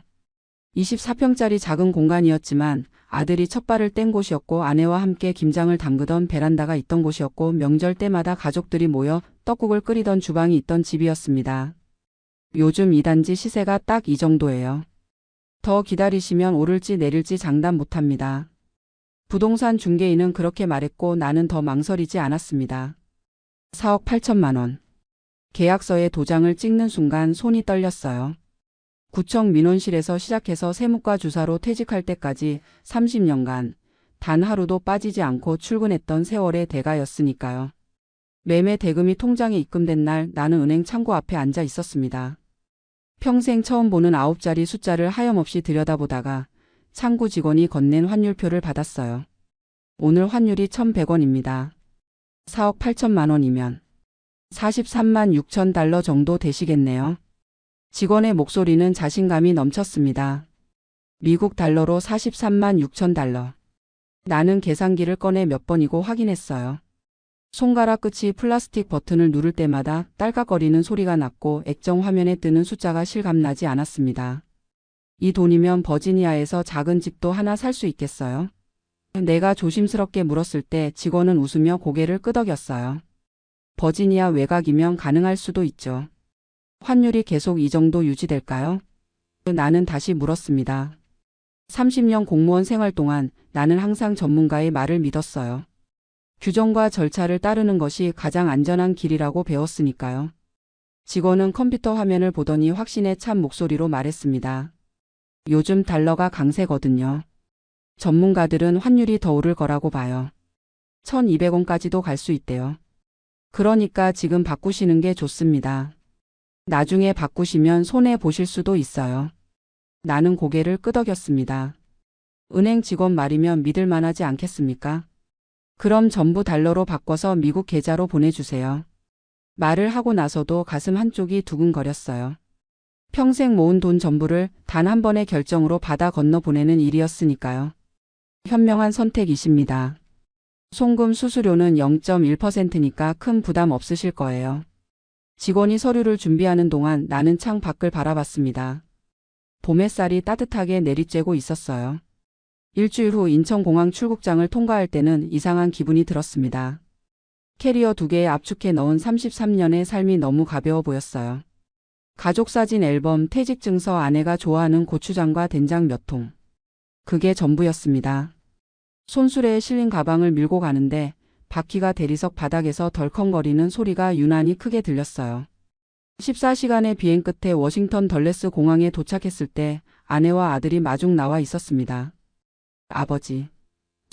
24평짜리 작은 공간이었지만 아들이 첫발을 뗀 곳이었고 아내와 함께 김장을 담그던 베란다가 있던 곳이었고 명절 때마다 가족들이 모여 떡국을 끓이던 주방이 있던 집이었습니다. 요즘 이 단지 시세가 딱 이 정도예요. 더 기다리시면 오를지 내릴지 장담 못합니다. 부동산 중개인은 그렇게 말했고 나는 더 망설이지 않았습니다. 4억 8천만 원. 계약서에 도장을 찍는 순간 손이 떨렸어요. 구청 민원실에서 시작해서 세무과 주사로 퇴직할 때까지 30년간 단 하루도 빠지지 않고 출근했던 세월의 대가였으니까요. 매매 대금이 통장에 입금된 날 나는 은행 창구 앞에 앉아 있었습니다. 평생 처음 보는 9자리 숫자를 하염없이 들여다보다가 창구 직원이 건넨 환율표를 받았어요. 오늘 환율이 1,100원입니다. 4억 8천만 원이면 43만 6천 달러 정도 되시겠네요. 직원의 목소리는 자신감이 넘쳤습니다. 미국 달러로 43만 6천 달러. 나는 계산기를 꺼내 몇 번이고 확인했어요. 손가락 끝이 플라스틱 버튼을 누를 때마다 딸깍거리는 소리가 났고 액정 화면에 뜨는 숫자가 실감나지 않았습니다. 이 돈이면 버지니아에서 작은 집도 하나 살 수 있겠어요? 내가 조심스럽게 물었을 때 직원은 웃으며 고개를 끄덕였어요. 버지니아 외곽이면 가능할 수도 있죠. 환율이 계속 이 정도 유지될까요? 나는 다시 물었습니다. 30년 공무원 생활 동안 나는 항상 전문가의 말을 믿었어요. 규정과 절차를 따르는 것이 가장 안전한 길이라고 배웠으니까요. 직원은 컴퓨터 화면을 보더니 확신에 찬 목소리로 말했습니다. 요즘 달러가 강세거든요. 전문가들은 환율이 더 오를 거라고 봐요. 1,200원까지도 갈 수 있대요. 그러니까 지금 바꾸시는 게 좋습니다. 나중에 바꾸시면 손해 보실 수도 있어요. 나는 고개를 끄덕였습니다. 은행 직원 말이면 믿을 만하지 않겠습니까? 그럼 전부 달러로 바꿔서 미국 계좌로 보내주세요. 말을 하고 나서도 가슴 한쪽이 두근거렸어요. 평생 모은 돈 전부를 단 한 번의 결정으로 받아 건너 보내는 일이었으니까요. 현명한 선택이십니다. 송금 수수료는 0.1%니까 큰 부담 없으실 거예요. 직원이 서류를 준비하는 동안 나는 창 밖을 바라봤습니다. 봄 햇살이 따뜻하게 내리쬐고 있었어요. 일주일 후 인천공항 출국장을 통과할 때는 이상한 기분이 들었습니다. 캐리어 2개에 압축해 넣은 33년의 삶이 너무 가벼워 보였어요. 가족사진 앨범, 퇴직증서, 아내가 좋아하는 고추장과 된장 몇 통. 그게 전부였습니다. 손수레에 실린 가방을 밀고 가는데 바퀴가 대리석 바닥에서 덜컹거리는 소리가 유난히 크게 들렸어요. 14시간의 비행 끝에 워싱턴 덜레스 공항에 도착했을 때 아내와 아들이 마중 나와 있었습니다. 아버지.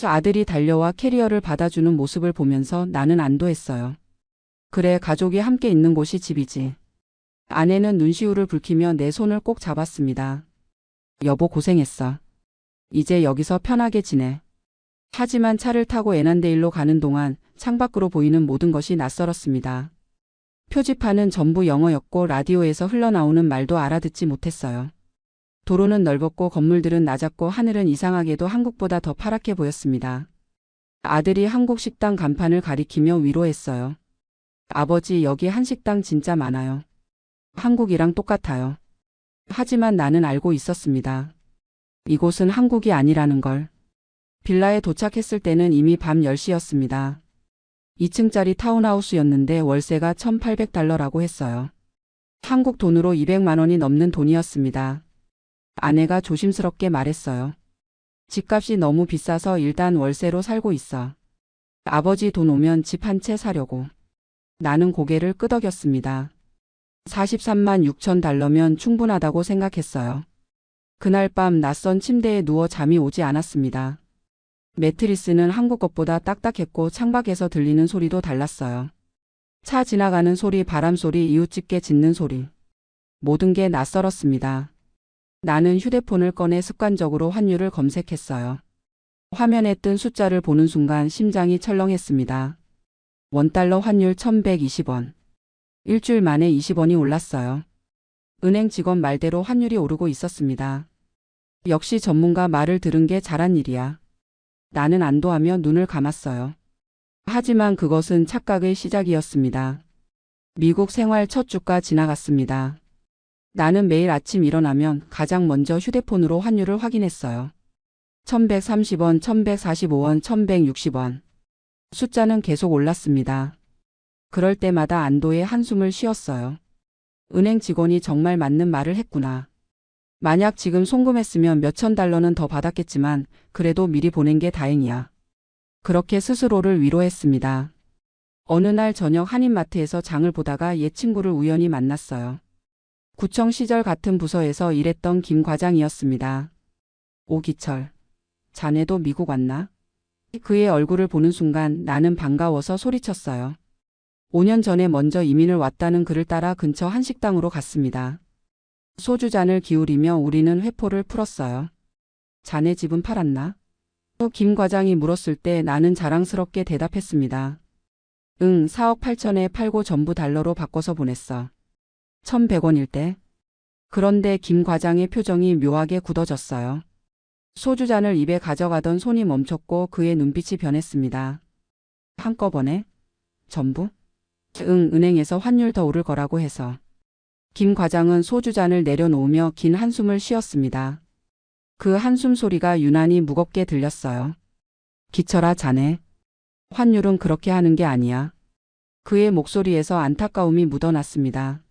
아들이 달려와 캐리어를 받아주는 모습을 보면서 나는 안도했어요. 그래, 가족이 함께 있는 곳이 집이지. 아내는 눈시울을 붉히며 내 손을 꼭 잡았습니다. 여보 고생했어. 이제 여기서 편하게 지내. 하지만 차를 타고 에난데일로 가는 동안 창밖으로 보이는 모든 것이 낯설었습니다. 표지판은 전부 영어였고 라디오에서 흘러나오는 말도 알아듣지 못했어요. 도로는 넓었고 건물들은 낮았고 하늘은 이상하게도 한국보다 더 파랗게 보였습니다. 아들이 한국 식당 간판을 가리키며 위로했어요. 아버지, 여기 한식당 진짜 많아요. 한국이랑 똑같아요. 하지만 나는 알고 있었습니다. 이곳은 한국이 아니라는 걸. 빌라에 도착했을 때는 이미 밤 10시였습니다. 2층짜리 타운하우스였는데 월세가 1,800달러라고 했어요. 한국 돈으로 200만 원이 넘는 돈이었습니다. 아내가 조심스럽게 말했어요. 집값이 너무 비싸서 일단 월세로 살고 있어. 아버지 돈 오면 집 한 채 사려고. 나는 고개를 끄덕였습니다. 43만 6천 달러면 충분하다고 생각했어요. 그날 밤 낯선 침대에 누워 잠이 오지 않았습니다. 매트리스는 한국 것보다 딱딱했고 창밖에서 들리는 소리도 달랐어요. 차 지나가는 소리, 바람 소리, 이웃집게 짖는 소리. 모든 게 낯설었습니다. 나는 휴대폰을 꺼내 습관적으로 환율을 검색했어요. 화면에 뜬 숫자를 보는 순간 심장이 철렁했습니다. 원달러 환율 1120원. 일주일 만에 20원이 올랐어요. 은행 직원 말대로 환율이 오르고 있었습니다. 역시 전문가 말을 들은 게 잘한 일이야. 나는 안도하며 눈을 감았어요. 하지만 그것은 착각의 시작이었습니다. 미국 생활 첫 주가 지나갔습니다. 나는 매일 아침 일어나면 가장 먼저 휴대폰으로 환율을 확인했어요. 1130원, 1145원, 1160원. 숫자는 계속 올랐습니다. 그럴 때마다 안도의 한숨을 쉬었어요. 은행 직원이 정말 맞는 말을 했구나. 만약 지금 송금했으면 몇천 달러는 더 받았겠지만 그래도 미리 보낸 게 다행이야. 그렇게 스스로를 위로했습니다. 어느 날 저녁 한인마트에서 장을 보다가 옛 친구를 우연히 만났어요. 구청 시절 같은 부서에서 일했던 김 과장이었습니다. 오기철, 자네도 미국 왔나? 그의 얼굴을 보는 순간 나는 반가워서 소리쳤어요. 5년 전에 먼저 이민을 왔다는 그를 따라 근처 한식당으로 갔습니다. 소주잔을 기울이며 우리는 회포를 풀었어요. 자네 집은 팔았나? 또 김 과장이 물었을 때 나는 자랑스럽게 대답했습니다. 응, 4억 8천에 팔고 전부 달러로 바꿔서 보냈어. 1100원일 때. 그런데 김 과장의 표정이 묘하게 굳어졌어요. 소주잔을 입에 가져가던 손이 멈췄고 그의 눈빛이 변했습니다. 한꺼번에? 전부? 응, 은행에서 환율 더 오를 거라고 해서. 김 과장은 소주잔을 내려놓으며 긴 한숨을 쉬었습니다. 그 한숨 소리가 유난히 무겁게 들렸어요. 기철아, 자네. 환율은 그렇게 하는 게 아니야. 그의 목소리에서 안타까움이 묻어났습니다.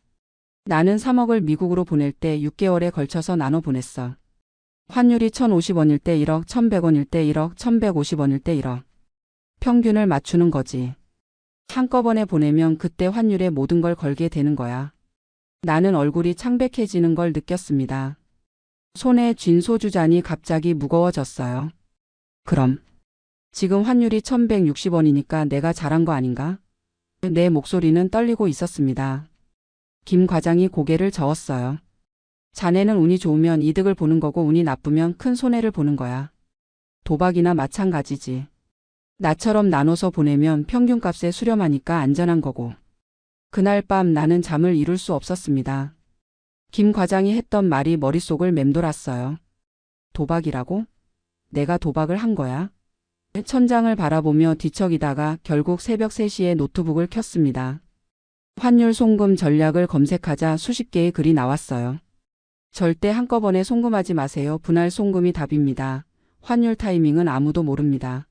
나는 3억을 미국으로 보낼 때 6개월에 걸쳐서 나눠 보냈어. 환율이 1050원일 때 1억, 1100원일 때 1억, 1150원일 때 1억. 평균을 맞추는 거지. 한꺼번에 보내면 그때 환율에 모든 걸 걸게 되는 거야. 나는 얼굴이 창백해지는 걸 느꼈습니다. 손에 쥔 소주잔이 갑자기 무거워졌어요. 그럼 지금 환율이 1160원이니까 내가 잘한 거 아닌가? 내 목소리는 떨리고 있었습니다. 김 과장이 고개를 저었어요. 자네는 운이 좋으면 이득을 보는 거고 운이 나쁘면 큰 손해를 보는 거야. 도박이나 마찬가지지. 나처럼 나눠서 보내면 평균값에 수렴하니까 안전한 거고. 그날 밤 나는 잠을 이룰 수 없었습니다. 김 과장이 했던 말이 머릿속을 맴돌았어요. 도박이라고? 내가 도박을 한 거야? 천장을 바라보며 뒤척이다가 결국 새벽 3시에 노트북을 켰습니다. 환율 송금 전략을 검색하자 수십 개의 글이 나왔어요. 절대 한꺼번에 송금하지 마세요. 분할 송금이 답입니다. 환율 타이밍은 아무도 모릅니다.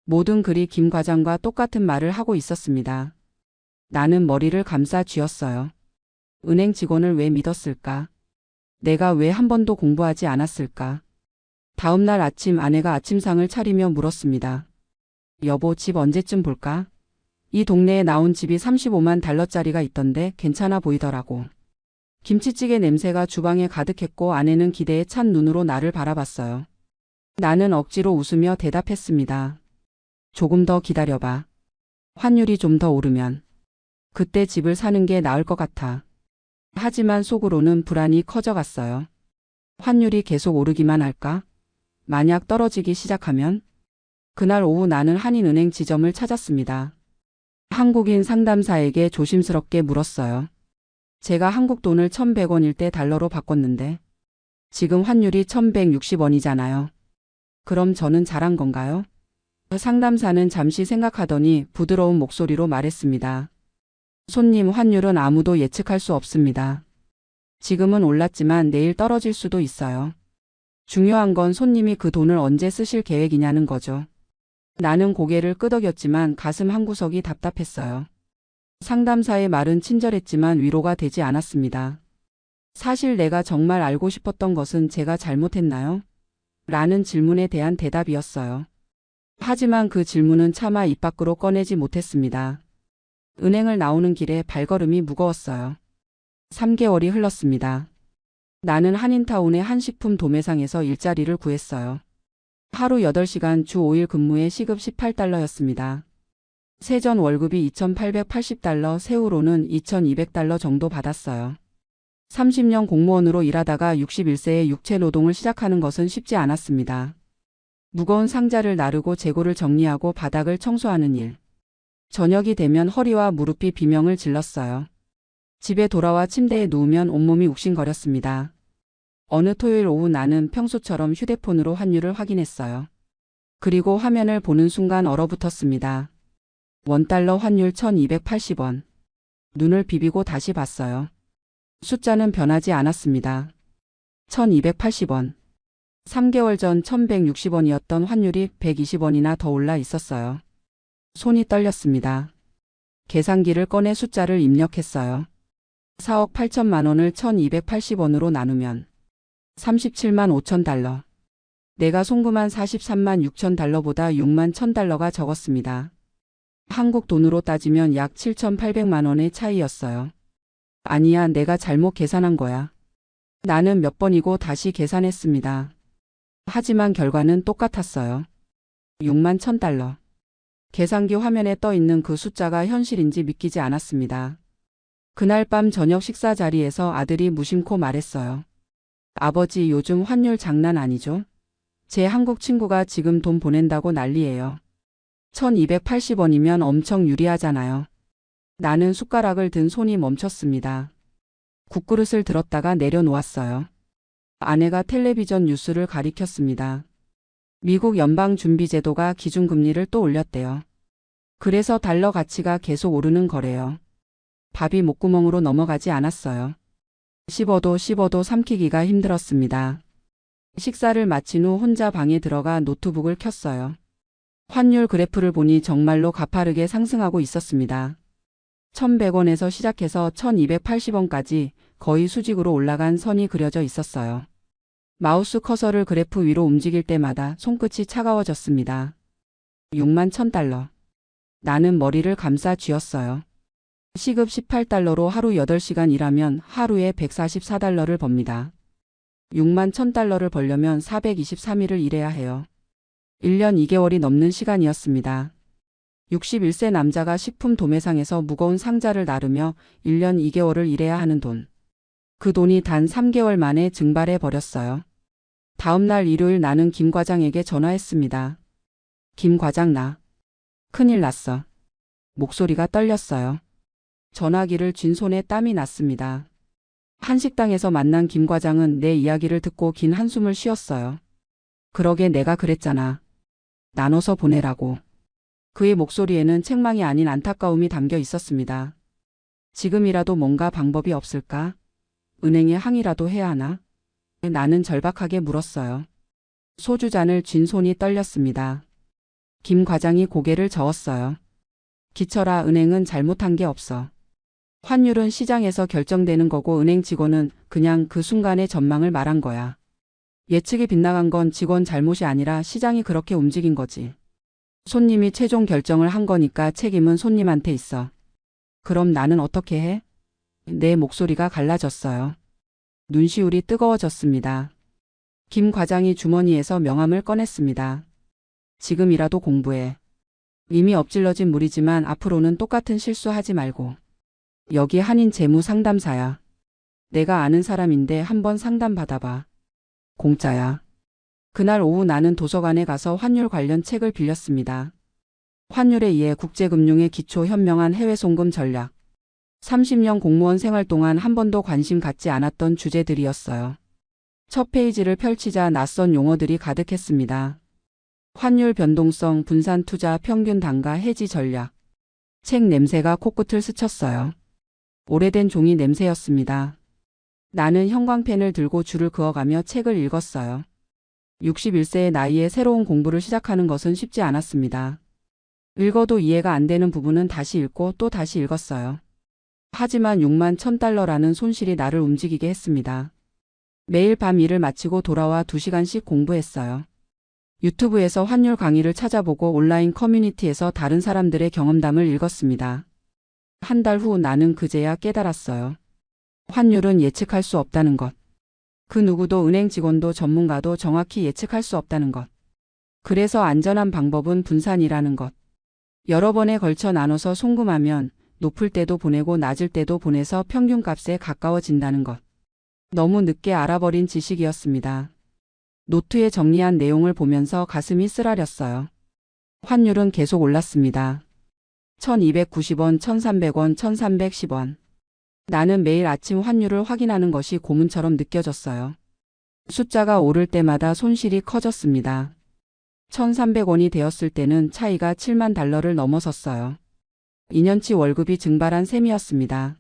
모든 글이 김 과장과 똑같은 말을 하고 있었습니다. 나는 머리를 감싸 쥐었어요. 은행 직원을 왜 믿었을까? 내가 왜 한 번도 공부하지 않았을까? 다음 날 아침 아내가 아침상을 차리며 물었습니다. 여보, 집 언제쯤 볼까? 이 동네에 나온 집이 35만 달러짜리가 있던데 괜찮아 보이더라고. 김치찌개 냄새가 주방에 가득했고 아내는 기대에 찬 눈으로 나를 바라봤어요. 나는 억지로 웃으며 대답했습니다. 조금 더 기다려봐. 환율이 좀 더 오르면. 그때 집을 사는 게 나을 것 같아. 하지만 속으로는 불안이 커져갔어요. 환율이 계속 오르기만 할까? 만약 떨어지기 시작하면? 그날 오후 나는 한인은행 지점을 찾았습니다. 한국인 상담사에게 조심스럽게 물었어요. 제가 한국 돈을 1100원일 때 달러로 바꿨는데 지금 환율이 1160원이잖아요. 그럼 저는 잘한 건가요? 상담사는 잠시 생각하더니 부드러운 목소리로 말했습니다. 손님, 환율은 아무도 예측할 수 없습니다. 지금은 올랐지만 내일 떨어질 수도 있어요. 중요한 건 손님이 그 돈을 언제 쓰실 계획이냐는 거죠. 나는 고개를 끄덕였지만 가슴 한구석이 답답했어요. 상담사의 말은 친절했지만 위로가 되지 않았습니다. 사실 내가 정말 알고 싶었던 것은 제가 잘못했나요? 라는 질문에 대한 대답이었어요. 하지만 그 질문은 차마 입 밖으로 꺼내지 못했습니다. 은행을 나오는 길에 발걸음이 무거웠어요. 3개월이 흘렀습니다. 나는 한인타운의 한식품 도매상에서 일자리를 구했어요. 하루 8시간 주 5일 근무에 시급 18달러였습니다. 세전 월급이 2,880달러, 세후로는 2,200달러 정도 받았어요. 30년 공무원으로 일하다가 61세에 육체 노동을 시작하는 것은 쉽지 않았습니다. 무거운 상자를 나르고 재고를 정리하고 바닥을 청소하는 일. 저녁이 되면 허리와 무릎이 비명을 질렀어요. 집에 돌아와 침대에 누우면 온몸이 욱신거렸습니다. 어느 토요일 오후 나는 평소처럼 휴대폰으로 환율을 확인했어요. 그리고 화면을 보는 순간 얼어붙었습니다. 원달러 환율 1280원. 눈을 비비고 다시 봤어요. 숫자는 변하지 않았습니다. 1280원. 3개월 전 1160원이었던 환율이 120원이나 더 올라 있었어요. 손이 떨렸습니다. 계산기를 꺼내 숫자를 입력했어요. 4억 8천만 원을 1280원으로 나누면 37만 5천 달러. 내가 송금한 43만 6천 달러보다 6만 1천 달러가 적었습니다. 한국 돈으로 따지면 약 7,800만 원의 차이였어요. 아니야, 내가 잘못 계산한 거야. 나는 몇 번이고 다시 계산했습니다. 하지만 결과는 똑같았어요. 6만 1천 달러. 계산기 화면에 떠 있는 그 숫자가 현실인지 믿기지 않았습니다. 그날 밤 저녁 식사 자리에서 아들이 무심코 말했어요. 아버지, 요즘 환율 장난 아니죠? 제 한국 친구가 지금 돈 보낸다고 난리예요. 1280원이면 엄청 유리하잖아요. 나는 숟가락을 든 손이 멈췄습니다. 국그릇을 들었다가 내려놓았어요. 아내가 텔레비전 뉴스를 가리켰습니다. 미국 연방준비제도가 기준금리를 또 올렸대요. 그래서 달러 가치가 계속 오르는 거래요. 밥이 목구멍으로 넘어가지 않았어요. 씹어도 삼키기가 힘들었습니다. 식사를 마친 후 혼자 방에 들어가 노트북을 켰어요. 환율 그래프를 보니 정말로 가파르게 상승하고 있었습니다. 1,100원에서 시작해서 1,280원까지 거의 수직으로 올라간 선이 그려져 있었어요. 마우스 커서를 그래프 위로 움직일 때마다 손끝이 차가워졌습니다. 6만 1천 달러. 나는 머리를 감싸 쥐었어요. 시급 18달러로 하루 8시간 일하면 하루에 144달러를 법니다. 6만 1천 달러를 벌려면 423일을 일해야 해요. 1년 2개월이 넘는 시간이었습니다. 61세 남자가 식품 도매상에서 무거운 상자를 나르며 1년 2개월을 일해야 하는 돈. 그 돈이 단 3개월 만에 증발해 버렸어요. 다음 날 일요일 나는 김 과장에게 전화했습니다. 김 과장, 나 큰일 났어. 목소리가 떨렸어요. 전화기를 쥔 손에 땀이 났습니다. 한식당에서 만난 김 과장은 내 이야기를 듣고 긴 한숨을 쉬었어요. 그러게 내가 그랬잖아. 나눠서 보내라고. 그의 목소리에는 책망이 아닌 안타까움이 담겨 있었습니다. 지금이라도 뭔가 방법이 없을까? 은행에 항의라도 해야 하나? 나는 절박하게 물었어요. 소주잔을 쥔 손이 떨렸습니다. 김 과장이 고개를 저었어요. 기철아, 은행은 잘못한 게 없어. 환율은 시장에서 결정되는 거고 은행 직원은 그냥 그 순간의 전망을 말한 거야. 예측이 빗나간 건 직원 잘못이 아니라 시장이 그렇게 움직인 거지. 손님이 최종 결정을 한 거니까 책임은 손님한테 있어. 그럼 나는 어떻게 해? 내 목소리가 갈라졌어요. 눈시울이 뜨거워졌습니다. 김 과장이 주머니에서 명함을 꺼냈습니다. 지금이라도 공부해. 이미 엎질러진 물이지만 앞으로는 똑같은 실수하지 말고. 여기 한인 재무 상담사야. 내가 아는 사람인데 한번 상담 받아봐. 공짜야. 그날 오후 나는 도서관에 가서 환율 관련 책을 빌렸습니다. 환율에 의해 국제금융의 기초 현명한 해외 송금 전략. 30년 공무원 생활 동안 한 번도 관심 갖지 않았던 주제들이었어요. 첫 페이지를 펼치자 낯선 용어들이 가득했습니다. 환율 변동성, 분산 투자, 평균 단가, 해지 전략. 책 냄새가 코끝을 스쳤어요. 오래된 종이 냄새였습니다. 나는 형광펜을 들고 줄을 그어가며 책을 읽었어요. 61세의 나이에 새로운 공부를 시작하는 것은 쉽지 않았습니다. 읽어도 이해가 안 되는 부분은 다시 읽고 또 다시 읽었어요. 하지만 6만 1천 달러라는 손실이 나를 움직이게 했습니다. 매일 밤 일을 마치고 돌아와 2시간씩 공부했어요. 유튜브에서 환율 강의를 찾아보고 온라인 커뮤니티에서 다른 사람들의 경험담을 읽었습니다. 한 달 후 나는 그제야 깨달았어요. 환율은 예측할 수 없다는 것. 그 누구도 은행 직원도 전문가도 정확히 예측할 수 없다는 것. 그래서 안전한 방법은 분산이라는 것. 여러 번에 걸쳐 나눠서 송금하면 높을 때도 보내고 낮을 때도 보내서 평균값에 가까워진다는 것. 너무 늦게 알아버린 지식이었습니다. 노트에 정리한 내용을 보면서 가슴이 쓰라렸어요. 환율은 계속 올랐습니다. 1290원, 1300원, 1310원. 나는 매일 아침 환율을 확인하는 것이 고문처럼 느껴졌어요. 숫자가 오를 때마다 손실이 커졌습니다. 1300원이 되었을 때는 차이가 7만 달러를 넘어섰어요. 2년치 월급이 증발한 셈이었습니다.